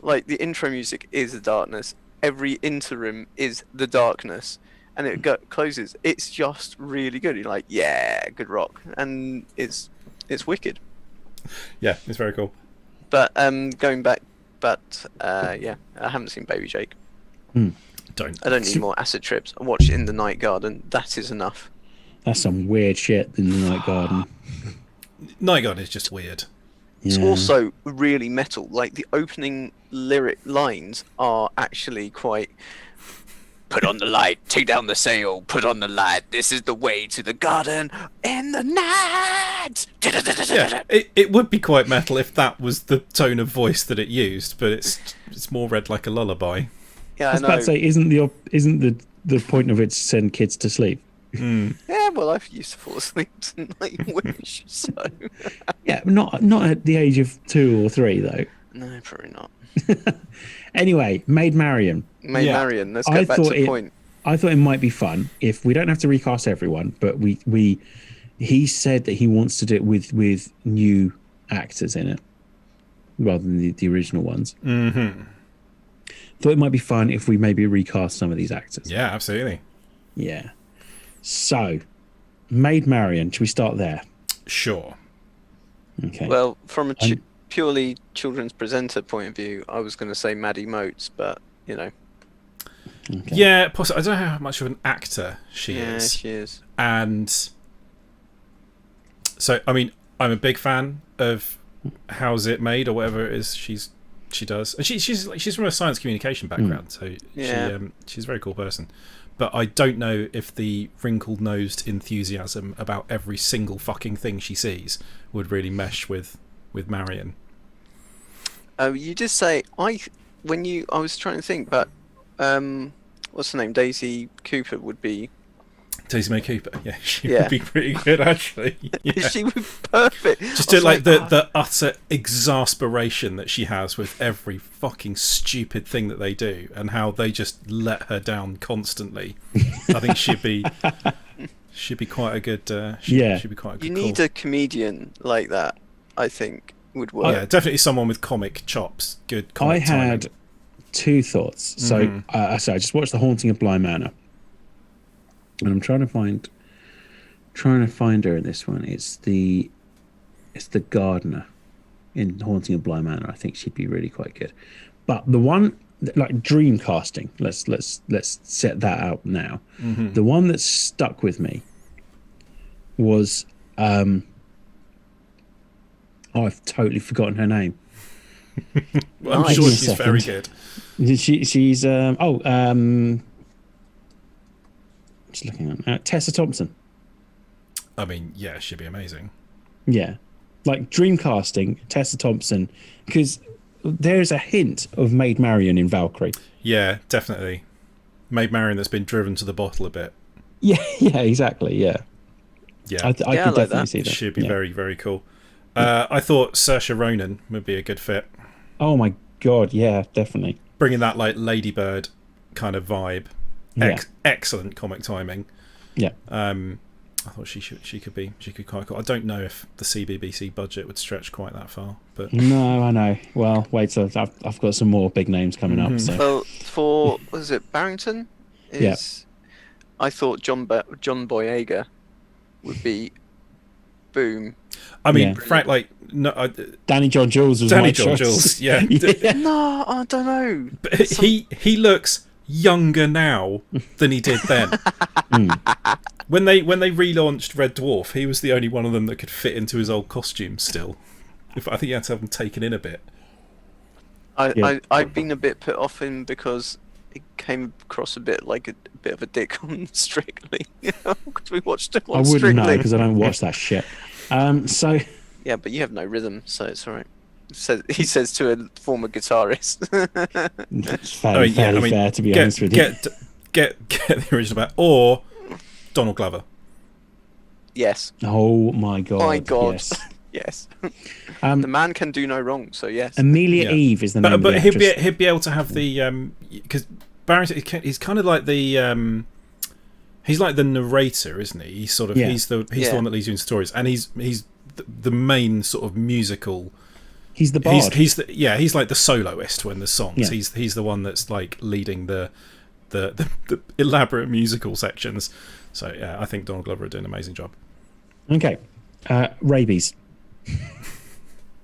Like the intro music is the darkness. Every interim is the darkness, and it closes. It's just really good. You're like, yeah, good rock, and it's wicked. Yeah, it's very cool. But going back, yeah, I haven't seen Baby Jake. Don't. I don't need more acid trips. I watched In the Night Garden. That is enough. That's some weird shit in the Night Garden. Night Garden is just weird. It's Yeah. also really metal. Like the opening lyric lines are actually quite. Put on the light, take down the sail, put on the light. This is the way to the garden in the night. Yeah, it would be quite metal if that was the tone of voice that it used, but it's more read like a lullaby. Yeah, I I was about know. to say, isn't the point of it to send kids to sleep? Yeah, well, I've used to fall asleep to Nightwish, so. Yeah, not at the age of 2 or 3 though. No, probably not. Anyway, Maid Marian. Maid Yeah. Marian, let's I get back to thought the point. I thought it might be fun if we don't have to recast everyone, but he said that he wants to do it with new actors in it rather than the original ones. Mm-hmm. Thought it might be fun if we maybe recast some of these actors. Yeah, absolutely. Yeah. So, Maid Marian, should we start there? Sure. Okay. Well, from a purely children's presenter point of view, I was going to say Maddie Moats, but, you know. Okay. Yeah, possibly. I don't know how much of an actor she Yeah, is. she is. And so, I mean, I'm a big fan of How's It Made or whatever it is she does. And she's from a science communication background, so she's a very cool person. But I don't know if the wrinkled-nosed enthusiasm about every single fucking thing she sees would really mesh with Marion. You did say I was trying to think, but what's her name? Daisy Cooper would be. Daisy May Cooper, yeah, she would be pretty good actually. Yeah. She would be perfect. Just do like the utter exasperation that she has with every fucking stupid thing that they do, and how they just let her down constantly. I think she'd be quite a good. She'd be quite a good. You need a comedian like that. I think would work. Yeah, definitely someone with comic chops. Good. Comic had timing. 2 thoughts. So, so I just watched The Haunting of Bly Manor. And I'm trying to find her in this one. It's the gardener in Haunting of Bly Manor. I think she'd be really quite good. But the one like dream casting, let's set that out now. The one that stuck with me was I've totally forgotten her name. Well, I'm sure she's very good. She's just looking at Tessa Thompson. I mean, yeah, she'd be amazing. Yeah, like dreamcasting Tessa Thompson, because there's a hint of Maid Marian in Valkyrie. Yeah, definitely. Maid Marian that's been driven to the bottle a bit. Yeah, exactly. Yeah, yeah. I could definitely see that. Should be very, very cool. I thought Saoirse Ronan would be a good fit. Oh my god, yeah, definitely. Bringing that like Ladybird kind of vibe. Excellent comic timing. Yeah. I thought she could be quite cool. I don't know if the CBBC budget would stretch quite that far, but no, I know. Well, wait till I've got some more big names coming up. So. Well, for was it Barrington? I thought John Boyega would be boom. I mean, Frank, like Danny John Jules was Danny my John choice. Jules. Yeah. No, I don't know. But he looks younger now than he did then. When they relaunched Red Dwarf, he was the only one of them that could fit into his old costume still. I think he had to have them taken in a bit. I've been a bit put off him because it came across a bit like a bit of a dick on Strictly. Because we watched it on Strictly. I wouldn't know because I don't watch that shit. So yeah, but you have no rhythm, so it's all right. He says to a former guitarist. It's fairly fair, to be honest with you. Get the original back, or Donald Glover. Yes. Oh my god. My god. Yes. Yes. The man can do no wrong, so yes. Amelia Eve is the name. But he'd be able to have the because Barrington, he's kind of like the he's like the narrator, isn't he? He's sort of he's the one that leads you into stories, and he's the main sort of musical. He's the bard. He's like the soloist when there's songs. Yeah. He's the one that's like leading the elaborate musical sections. So yeah, I think Donald Glover would do an amazing job. Okay, rabies.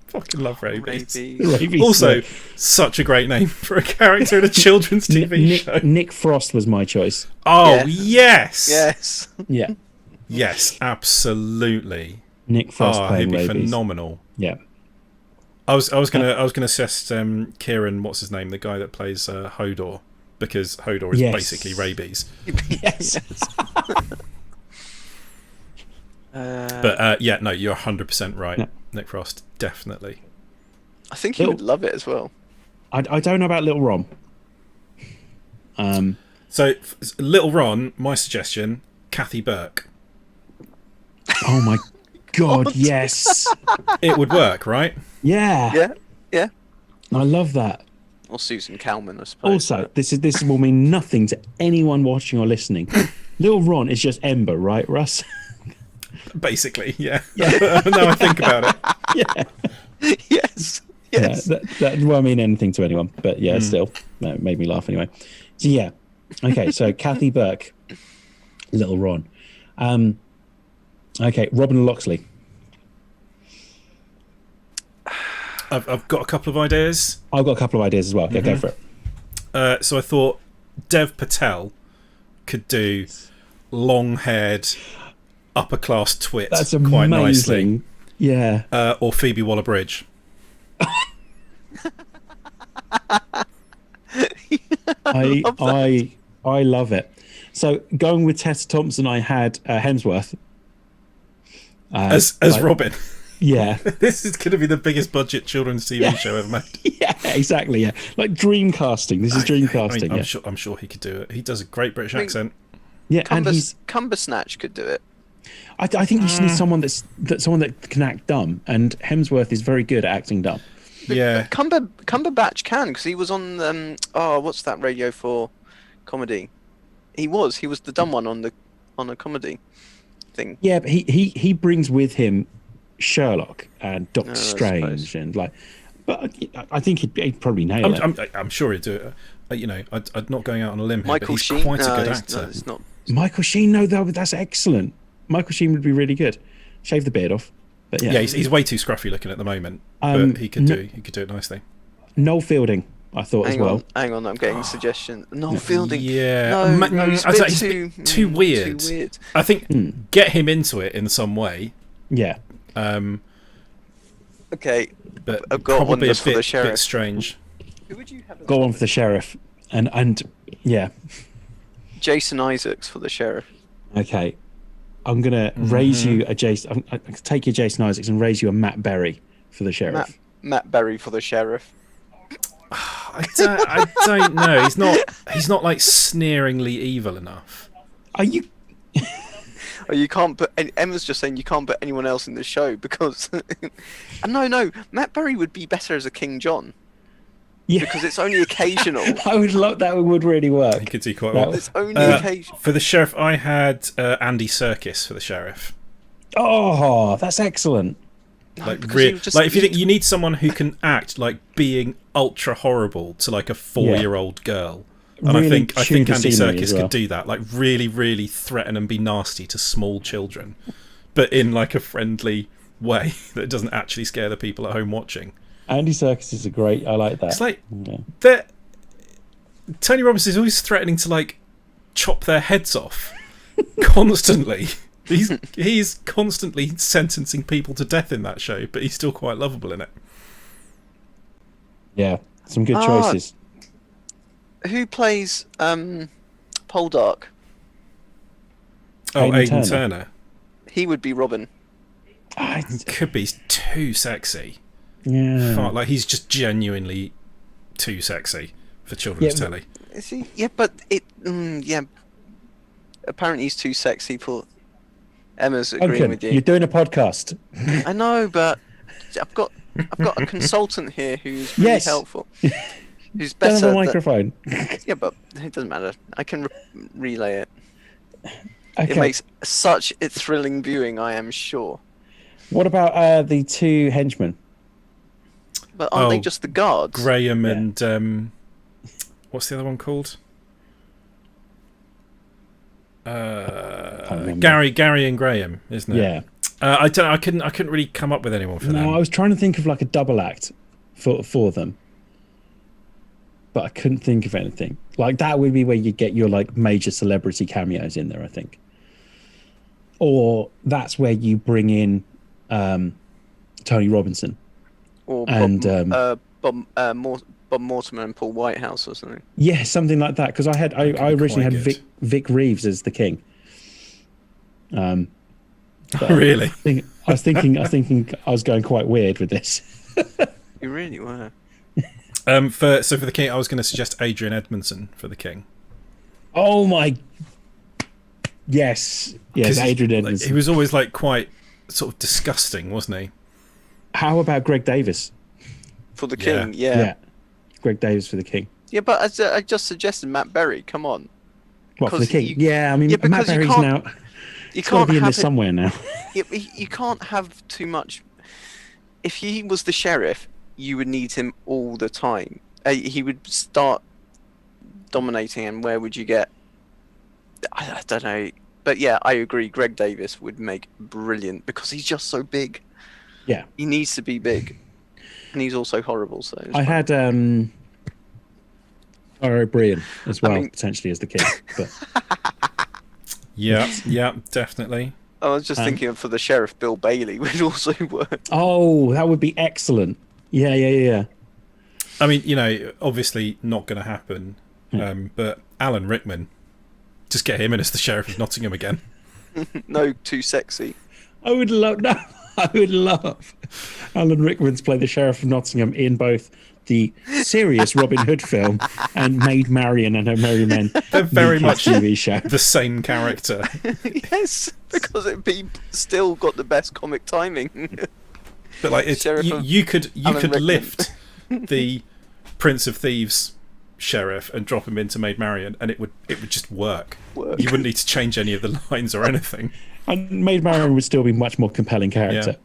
Fucking love rabies. Rabies. Also, such a great name for a character in a children's TV show. Nick Frost was my choice. Oh yes. Yes. Yeah. Yes, absolutely. Nick Frost playing he'd be rabies. Phenomenal. Yeah. I was gonna suggest Kieran, what's his name, the guy that plays Hodor, because Hodor is basically rabies. Yes. But no, you're 100% right. No. Nick Frost, definitely. I think he would love it as well. I don't know about Little Ron. So Little Ron, my suggestion, Kathy Burke. Oh my god, yes. It would work, right? Yeah. Yeah. I love that. Or Susan Calman, I suppose. Also, this will mean nothing to anyone watching or listening. Little Ron is just Ember, right, Russ? Basically, yeah. Now I think about it. Yeah. Yes. Yeah, that won't mean anything to anyone, but yeah, still, it made me laugh anyway. So yeah, okay. So Kathy Burke, Little Ron. Okay, Robin Loxley. I've got a couple of ideas. I've got a couple of ideas as well. Yeah, go for it. So I thought Dev Patel could do long-haired, upper-class twit. That's quite amazing. nicely. Yeah. Or Phoebe Waller-Bridge. I love it. So going with Tessa Thompson, I had Hemsworth as Robin. Yeah. This is going to be the biggest budget children's TV show ever made. Yeah, exactly. Yeah, like dream casting. This is dream casting. I'm sure he could do it. He does a great British accent. Yeah, and Cumbersnatch could do it. I think you just need someone that can act dumb, and Hemsworth is very good at acting dumb. Yeah, Cumberbatch can, because he was on what's that Radio 4 comedy? He was the dumb one on a comedy thing. Yeah, but he brings with him Sherlock and Doctor Strange and like, but I think he'd probably nail it. I'm sure he'd do it. I'm not going out on a limb here, but he's Sheen? quite a good actor. No, it's not. Michael Sheen, no, that's excellent. Michael Sheen would be really good. Shave the beard off. But yeah, he's way too scruffy looking at the moment. But he could do it nicely. Noel Fielding, I thought as well. Hang on, I'm getting suggestions. Noel Fielding. Yeah, he's too weird. I think get him into it in some way. Yeah. Okay, but I've got one probably for the sheriff. Bit strange. Who would you have? Go on for the sheriff, and yeah. Jason Isaacs for the sheriff. Okay, I'm gonna raise you a Jason. I'm gonna take your Jason Isaacs and raise you a Matt Berry for the sheriff. Matt Berry for the sheriff. I don't know. He's not like sneeringly evil enough. Are you? Oh, you can't put. Emma's just saying you can't put anyone else in the show because. No, Matt Berry would be better as a King John. Yeah. Because it's only occasional. I would love that. Would really work. He could do quite well. It's only occasional. For the sheriff, I had Andy Serkis for the sheriff. Oh, that's excellent. Like if you think you need someone who can act like being ultra horrible to like a 4-year-old girl. And really I think Andy Serkis well. could do that. Like really, really threaten and be nasty to small children, but in like a friendly way that doesn't actually scare the people at home watching. Andy Serkis is I like that. It's like Tony Robbins is always threatening to like chop their heads off constantly. He's constantly sentencing people to death in that show, but he's still quite lovable in it. Yeah, some good choices. Who plays Poldark? Oh, Aidan Turner. He would be Robin. Could be too sexy. Yeah, like he's just genuinely too sexy for children's telly. Is he? Yeah, but apparently he's too sexy for. Emma's agreeing with you. You're doing a podcast. I know, but I've got a consultant here who's really helpful. Who's better. Don't have a microphone. Yeah, but it doesn't matter. I can relay it. Okay. It makes such a thrilling viewing, I am sure. What about the two henchmen? But aren't they just the guards? Graham and what's the other one called? Gary and Graham, isn't it? Yeah. I couldn't really come up with anyone for them. No, I was trying to think of like a double act for them, but I couldn't think of anything. Like that would be where you get your like major celebrity cameos in there, I think. Or that's where you bring in Tony Robinson or Bob Mortimer and Paul Whitehouse or something. Yeah, something like that. Because I originally had Vic Reeves as the king. Really? I was thinking I was going quite weird with this. You really were. For the king, I was going to suggest Adrian Edmondson for the king. Oh my! Yes, Adrian Edmondson. He was always like quite sort of disgusting, wasn't he? How about Greg Davis for the king? Yeah. Greg Davis for the king. Yeah, but I just suggested Matt Berry. Come on. What, for the king? I mean, Matt Berry's now. You can't be in there somewhere now. You can't have too much. If he was the sheriff, you would need him all the time. He would start dominating, and where would you get? I don't know, but yeah, I agree. Greg Davis would make brilliant because he's just so big. Yeah, he needs to be big, and he's also horrible. So I had Tara O'Brien as well, potentially as the king. But yeah, definitely. I was just thinking for the sheriff, Bill Bailey would also work. Oh, that would be excellent. Yeah. I mean, you know, obviously not going to happen. But Alan Rickman, just get him in as the sheriff of Nottingham again. No, too sexy. I would love Alan Rickman to play the sheriff of Nottingham in both the serious Robin Hood film and Maid Marian and Her Merry Men. They're very much TV show. The same character. Yes, because it'd be still got the best comic timing. But like, you could lift the Prince of Thieves sheriff and drop him into Maid Marian, and it would just work. You wouldn't need to change any of the lines or anything. And Maid Marian would still be much more compelling character. Yeah.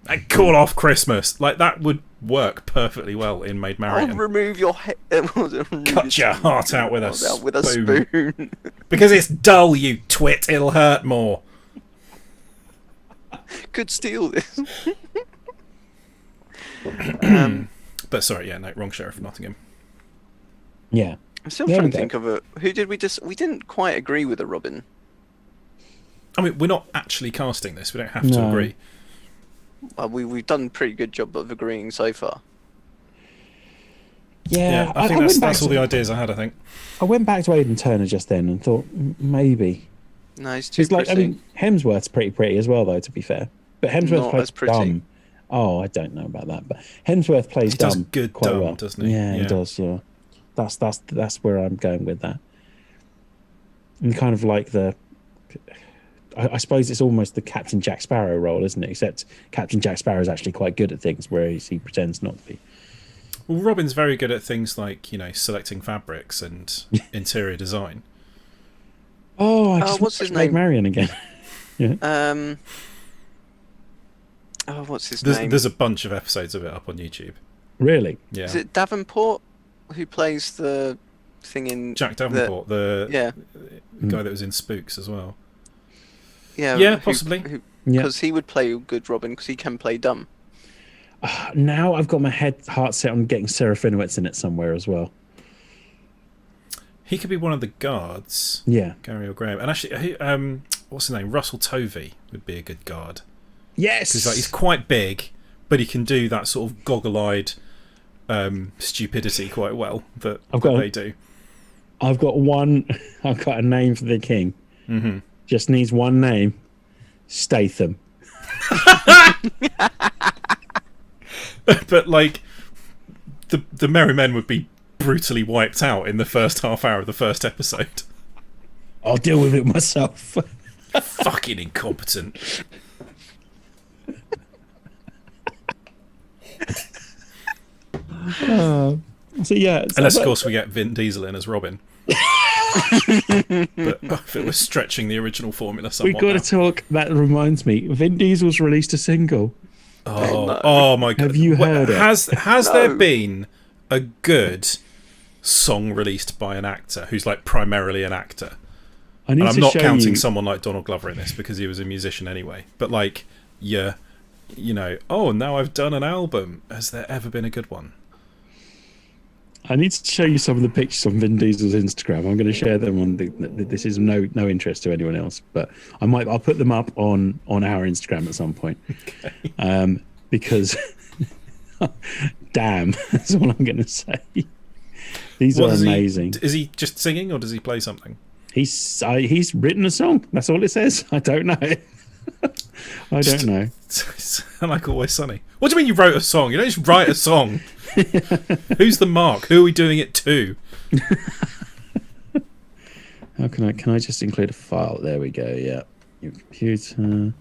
And Call Off Christmas, like that would work perfectly well in Maid Marian. I'll remove your head. Cut your heart out with a spoon. Because it's dull, you twit. It'll hurt more. Could steal this. But sorry, yeah, no, wrong sheriff of Nottingham. Yeah. I'm still trying to think of a. Who did we just? We didn't quite agree with a Robin. I mean, we're not actually casting this. We don't have to agree. Well, we've done a pretty good job of agreeing so far. Yeah, I think that's all the ideas I had. I think I went back to Aidan Turner just then and thought maybe. No, he's too pretty. Like, I mean, Hemsworth's pretty as well, though. To be fair, but Hemsworth plays dumb. Oh, I don't know about that, but Hemsworth plays dumb. He does good quite dumb, well. Doesn't he? Yeah, he does. Yeah, that's where I'm going with that. And kind of like I suppose it's almost the Captain Jack Sparrow role, isn't it? Except Captain Jack Sparrow is actually quite good at things, whereas he pretends not to be. Well, Robin's very good at things like, you know, selecting fabrics and interior design. Oh, I just what's his name? name? Marion again. Yeah. What's his name? There's a bunch of episodes of it up on YouTube. Really? Yeah. Is it Davenport who plays the thing in Jack Davenport, the guy that was in Spooks as well. Yeah, possibly. Because he would play a good Robin because he can play dumb. Now I've got my heart set on getting Sarah Finowitz in it somewhere as well. He could be one of the guards. Yeah. Gary O'Graham. And actually, what's his name? Russell Tovey would be a good guard. Yes! Because he's quite big, but he can do that sort of goggle-eyed stupidity quite well that they do. I've got a name for the king. Mm-hmm. Just needs one name. Statham. But like the Merry Men would be brutally wiped out in the first half hour of the first episode. I'll deal with it myself. Fucking incompetent. So yeah, unless of course we get Vin Diesel in as Robin. But if it was stretching the original formula somewhat. We've got to talk. That reminds me, Vin Diesel's released a single. Oh my god! Have you heard it? Has there been a good song released by an actor who's like primarily an actor? And I'm not counting someone like Donald Glover in this because he was a musician anyway. But like, you know, now I've done an album. Has there ever been a good one? I need to show you some of the pictures on Vin Diesel's Instagram. I'm going to share them on this is no interest to anyone else, but I'll put them up on our Instagram at some point. Okay. Because damn, that's all I'm going to say. These are amazing. Is he just singing or does he play something? He's written a song. That's all it says. I don't know. I don't know. Sound like Always Sunny. What do you mean you wrote a song? You don't just write a song. Who's the mark? Who are we doing it to? How can I just include a file? There we go. Yeah, your computer.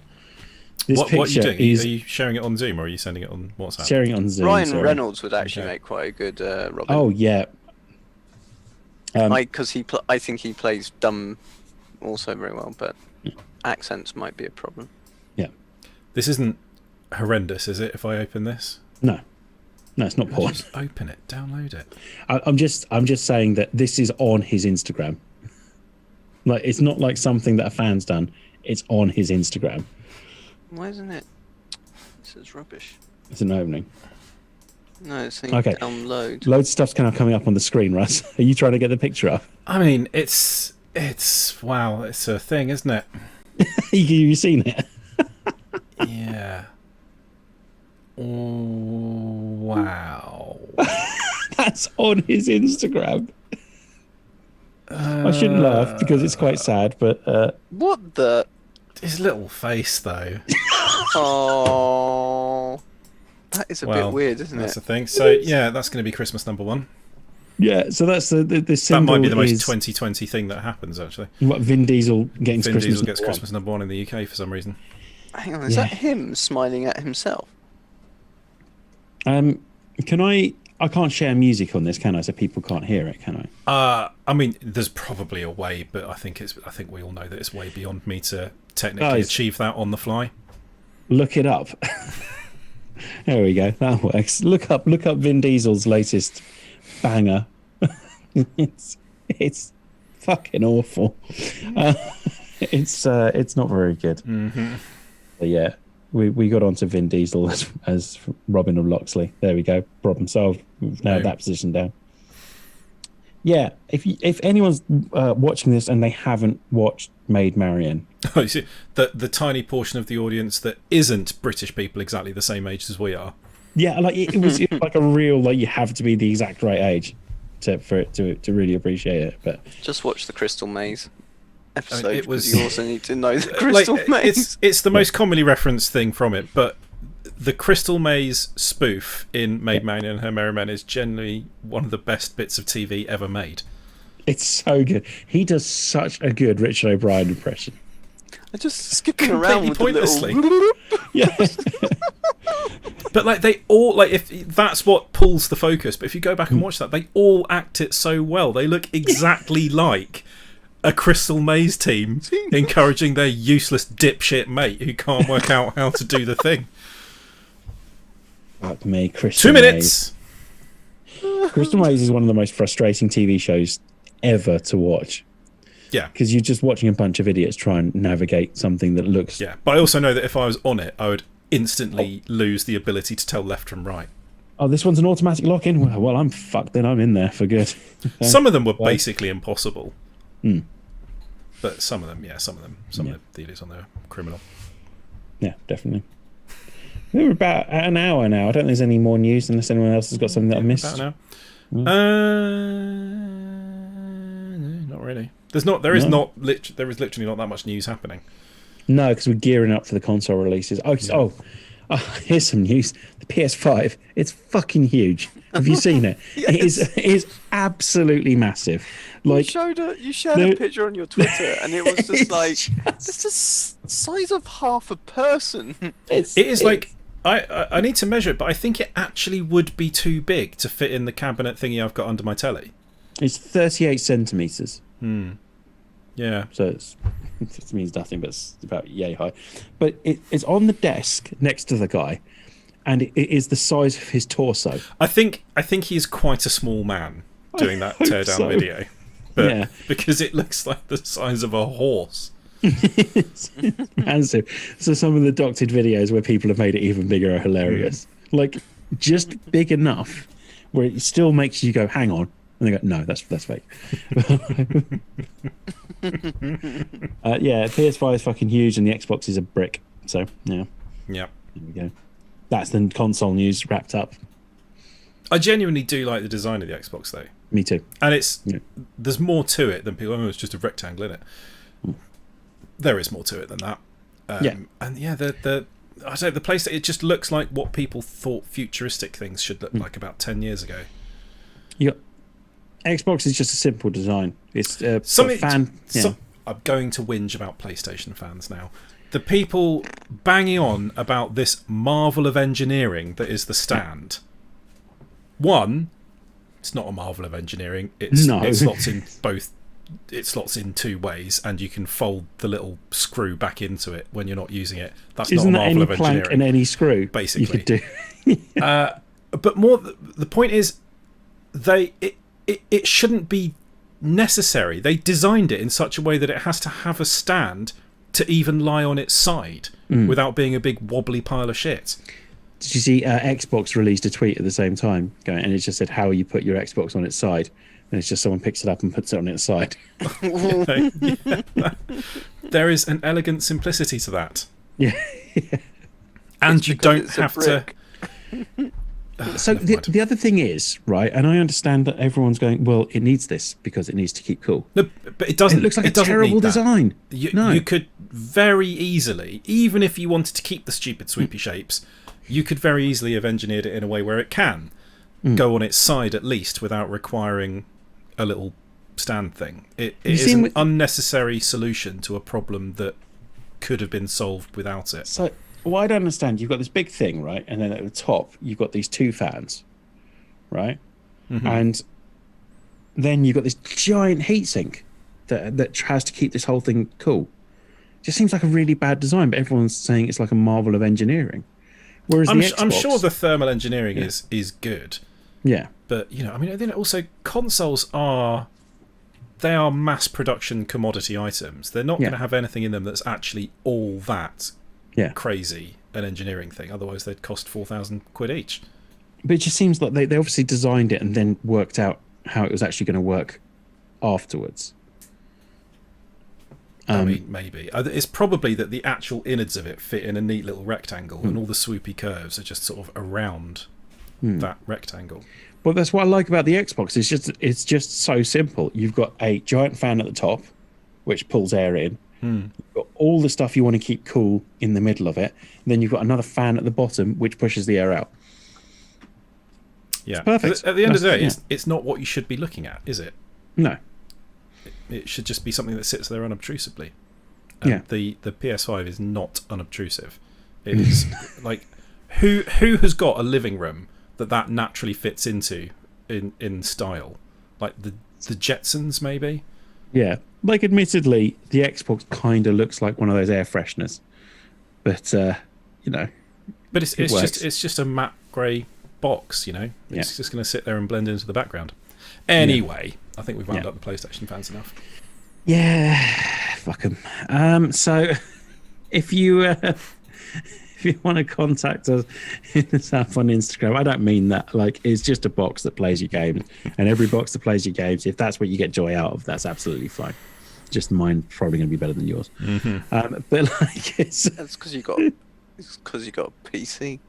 What are you doing? Are you sharing it on Zoom or are you sending it on WhatsApp? Sharing it on Zoom. Ryan Reynolds would actually make quite a good Robin. Oh yeah. Because I think he plays dumb also very well, but accents might be a problem. Yeah. This isn't horrendous, is it? If I open this? No, it's not porn. Just open it, download it. I'm just saying that this is on his Instagram. Like, it's not like something that a fan's done. It's on his Instagram. Why isn't it? This is rubbish. It's an opening. No, it's saying download. Loads of stuff's kind of coming up on the screen, Russ. Are you trying to get the picture up? I mean, it's wow, it's a thing, isn't it? You've seen it? Yeah. Wow. That's on his Instagram. I shouldn't laugh because it's quite sad, but What the? His little face, though. Oh, that is a bit weird, isn't That's it? the thing. So yeah, that's going to be Christmas number 1. yeah. So that's the That symbol might be the most is 2020 thing that happens, actually. what Vin Diesel getting Vin Christmas. Diesel gets number one. Christmas number 1 in the UK for some reason. Hang on, is that him smiling at himself? Can I can't share music on this, can I? So people can't hear it, can I? I mean, there's probably a way, but I think we all know that it's way beyond me to technically achieve that on the fly. Look it up. There we go. That works. Look up Vin Diesel's latest banger. it's fucking awful. It's not very good. Mm-hmm. But yeah, we got onto Vin Diesel as Robin of Locksley. There we go. Problem solved. We've nailed that position down. Yeah, if anyone's watching this and they haven't watched Maid Marian, the tiny portion of the audience that isn't British people exactly the same age as we are. Yeah, like it was like a real, like, you have to be the exact right age for it to really appreciate it. But Just watch the Crystal Maze episode. I mean, it was- because you also need to know the Crystal Maze. It's the most commonly referenced thing from it, but the Crystal Maze spoof in Maid Marian and Her Merry Men is generally one of the best bits of TV ever made. it's so good. He does such a good Richard O'Brien impression. I just skipping around with pointlessly. the little... Yeah. But like they all, like, if that's what pulls the focus, but if you go back and watch that, they all act it so well. They look exactly like a Crystal Maze team encouraging their useless dipshit mate who can't work out how to do the thing. Fuck me, Crystal 2 minutes. Maze. Crystal Maze is one of the most frustrating TV shows ever to watch. Yeah. Because you're just watching a bunch of idiots try and navigate something that looks... Yeah, but I also know that if I was on it, I would instantly lose the ability to tell left from right. Oh, this one's an automatic lock-in? Well, I'm fucked then. I'm in there for good. Some of them were basically impossible. Hmm. But some of them, some of the idiots on there are criminal. Yeah, definitely. We're about an hour now. I don't think there's any more news unless anyone else has got something that I missed. About an hour. No, not really. There is literally not that much news happening. No, because we're gearing up for the console releases. Here's some news. The PS5, it's fucking huge. Have you seen it? Yes. It is absolutely massive. Like, You shared a picture on your Twitter, and it was just like it's the size of half a person. It is like I need to measure it, but I think it actually would be too big to fit in the cabinet thingy I've got under my telly. It's 38 centimeters. Yeah. So it means nothing, but it's about yay high. But it's on the desk next to the guy, and it is the size of his torso. I think he's quite a small man doing that teardown video. But Yeah. because it looks like the size of a horse. Massive. So some of the doctored videos where people have made it even bigger are hilarious. Like, just big enough where it still makes you go, hang on. And they go, no, that's fake. PS5 is fucking huge and the Xbox is a brick. So, yeah. Yeah. There we go. That's the console news wrapped up. I genuinely do like the design of the Xbox, though. Me too. And there's more to it than people. It's just a rectangle in it. There is more to it than that. And yeah, the PlayStation, it just looks like what people thought futuristic things should look like about 10 years ago. Xbox is just a simple design. It's something. fan. I'm going to whinge about PlayStation fans now. The people banging on about this marvel of engineering that is the stand. One, it's not a marvel of engineering. It slots in both. It slots in two ways, and you can fold the little screw back into it when you're not using it. That's Isn't not a marvel that of any plank engineering. and any screw basically, you could do. But more, the point is, it shouldn't be necessary. They designed it in such a way that it has to have a stand to even lie on its side without being a big wobbly pile of shit. Did you see Xbox released a tweet at the same time and it just said how you put your Xbox on its side, and it's just someone picks it up and puts it on its side. There is an elegant simplicity to that. Yeah. and you don't have to. So the other thing is, right, and I understand that everyone's going, well, it needs this because it needs to keep cool. No, but it doesn't. It looks like a terrible design. You could very easily, even if you wanted to keep the stupid swoopy shapes, you could very easily have engineered it in a way where it can go on its side at least without requiring a little stand thing. It is an unnecessary solution to a problem that could have been solved without it. So what I don't understand, you've got this big thing, right? And then at the top, you've got these two fans, right? Mm-hmm. And then you've got this giant heatsink that tries to keep this whole thing cool. It just seems like a really bad design, but everyone's saying it's like a marvel of engineering. Whereas I'm sure the thermal engineering is good. Yeah. But, I mean, then also consoles are mass production commodity items. They're not going to have anything in them that's actually all that crazy an engineering thing. Otherwise, they'd cost £4,000 each. But it just seems like they obviously designed it and then worked out how it was actually going to work afterwards. I mean, maybe. It's probably that the actual innards of it fit in a neat little rectangle and all the swoopy curves are just sort of around that rectangle. Well, that's what I like about the Xbox. It's just so simple. You've got a giant fan at the top, which pulls air in. You've got all the stuff you want to keep cool in the middle of it. And then you've got another fan at the bottom, which pushes the air out. Yeah, it's perfect. At the end of the day, it's not what you should be looking at, is it? No. It should just be something that sits there unobtrusively. And the PS5 is not unobtrusive. It is like who has got a living room that naturally fits into in style? Like the Jetsons, maybe? Yeah. Like, admittedly, the Xbox kind of looks like one of those air fresheners. But, But it's just a matte grey box, It's just going to sit there and blend into the background. Anyway, I think we've wound up the PlayStation fans enough. Yeah, fuck them. So, if you want to contact us, hit us up on Instagram. I don't mean that. Like, it's just a box that plays your games, and every box that plays your games, if that's what you get joy out of, that's absolutely fine. Just mine probably going to be better than yours. Mm-hmm. But like, that's because you got a PC.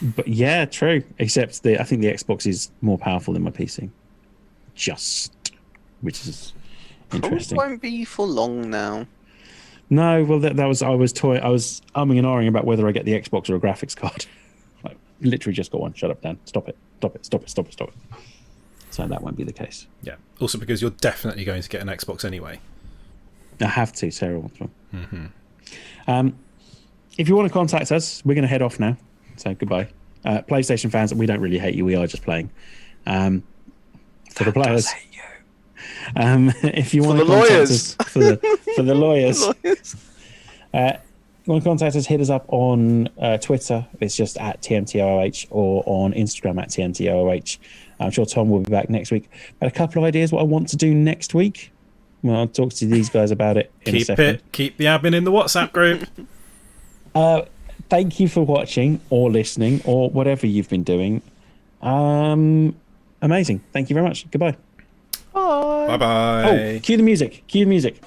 But yeah, true. Except I think the Xbox is more powerful than my PC. Which is interesting. Probably won't be for long now. No, well, that was I was umming and ahhing about whether I get the Xbox or a graphics card. Like, literally just got one. Shut up, Dan. Stop it. So that won't be the case. Yeah. Also, because you're definitely going to get an Xbox anyway. I have to. Sarah wants one. Mm-hmm. If you want to contact us, we're going to head off now. So goodbye. PlayStation fans, we don't really hate you. We are just playing. For the players. Hate you. If you want to contact us for the lawyers, you want to contact us, hit us up on Twitter. It's just at TMTOOH, or on Instagram at TMTOOH. I'm sure Tom will be back next week. But a couple of ideas what I want to do next week. Well, I'll talk to these guys about it in a second. Keep the admin in the WhatsApp group. Thank you for watching or listening or whatever you've been doing. Amazing. Thank you very much. Goodbye. Bye. Bye-bye. Oh, cue the music.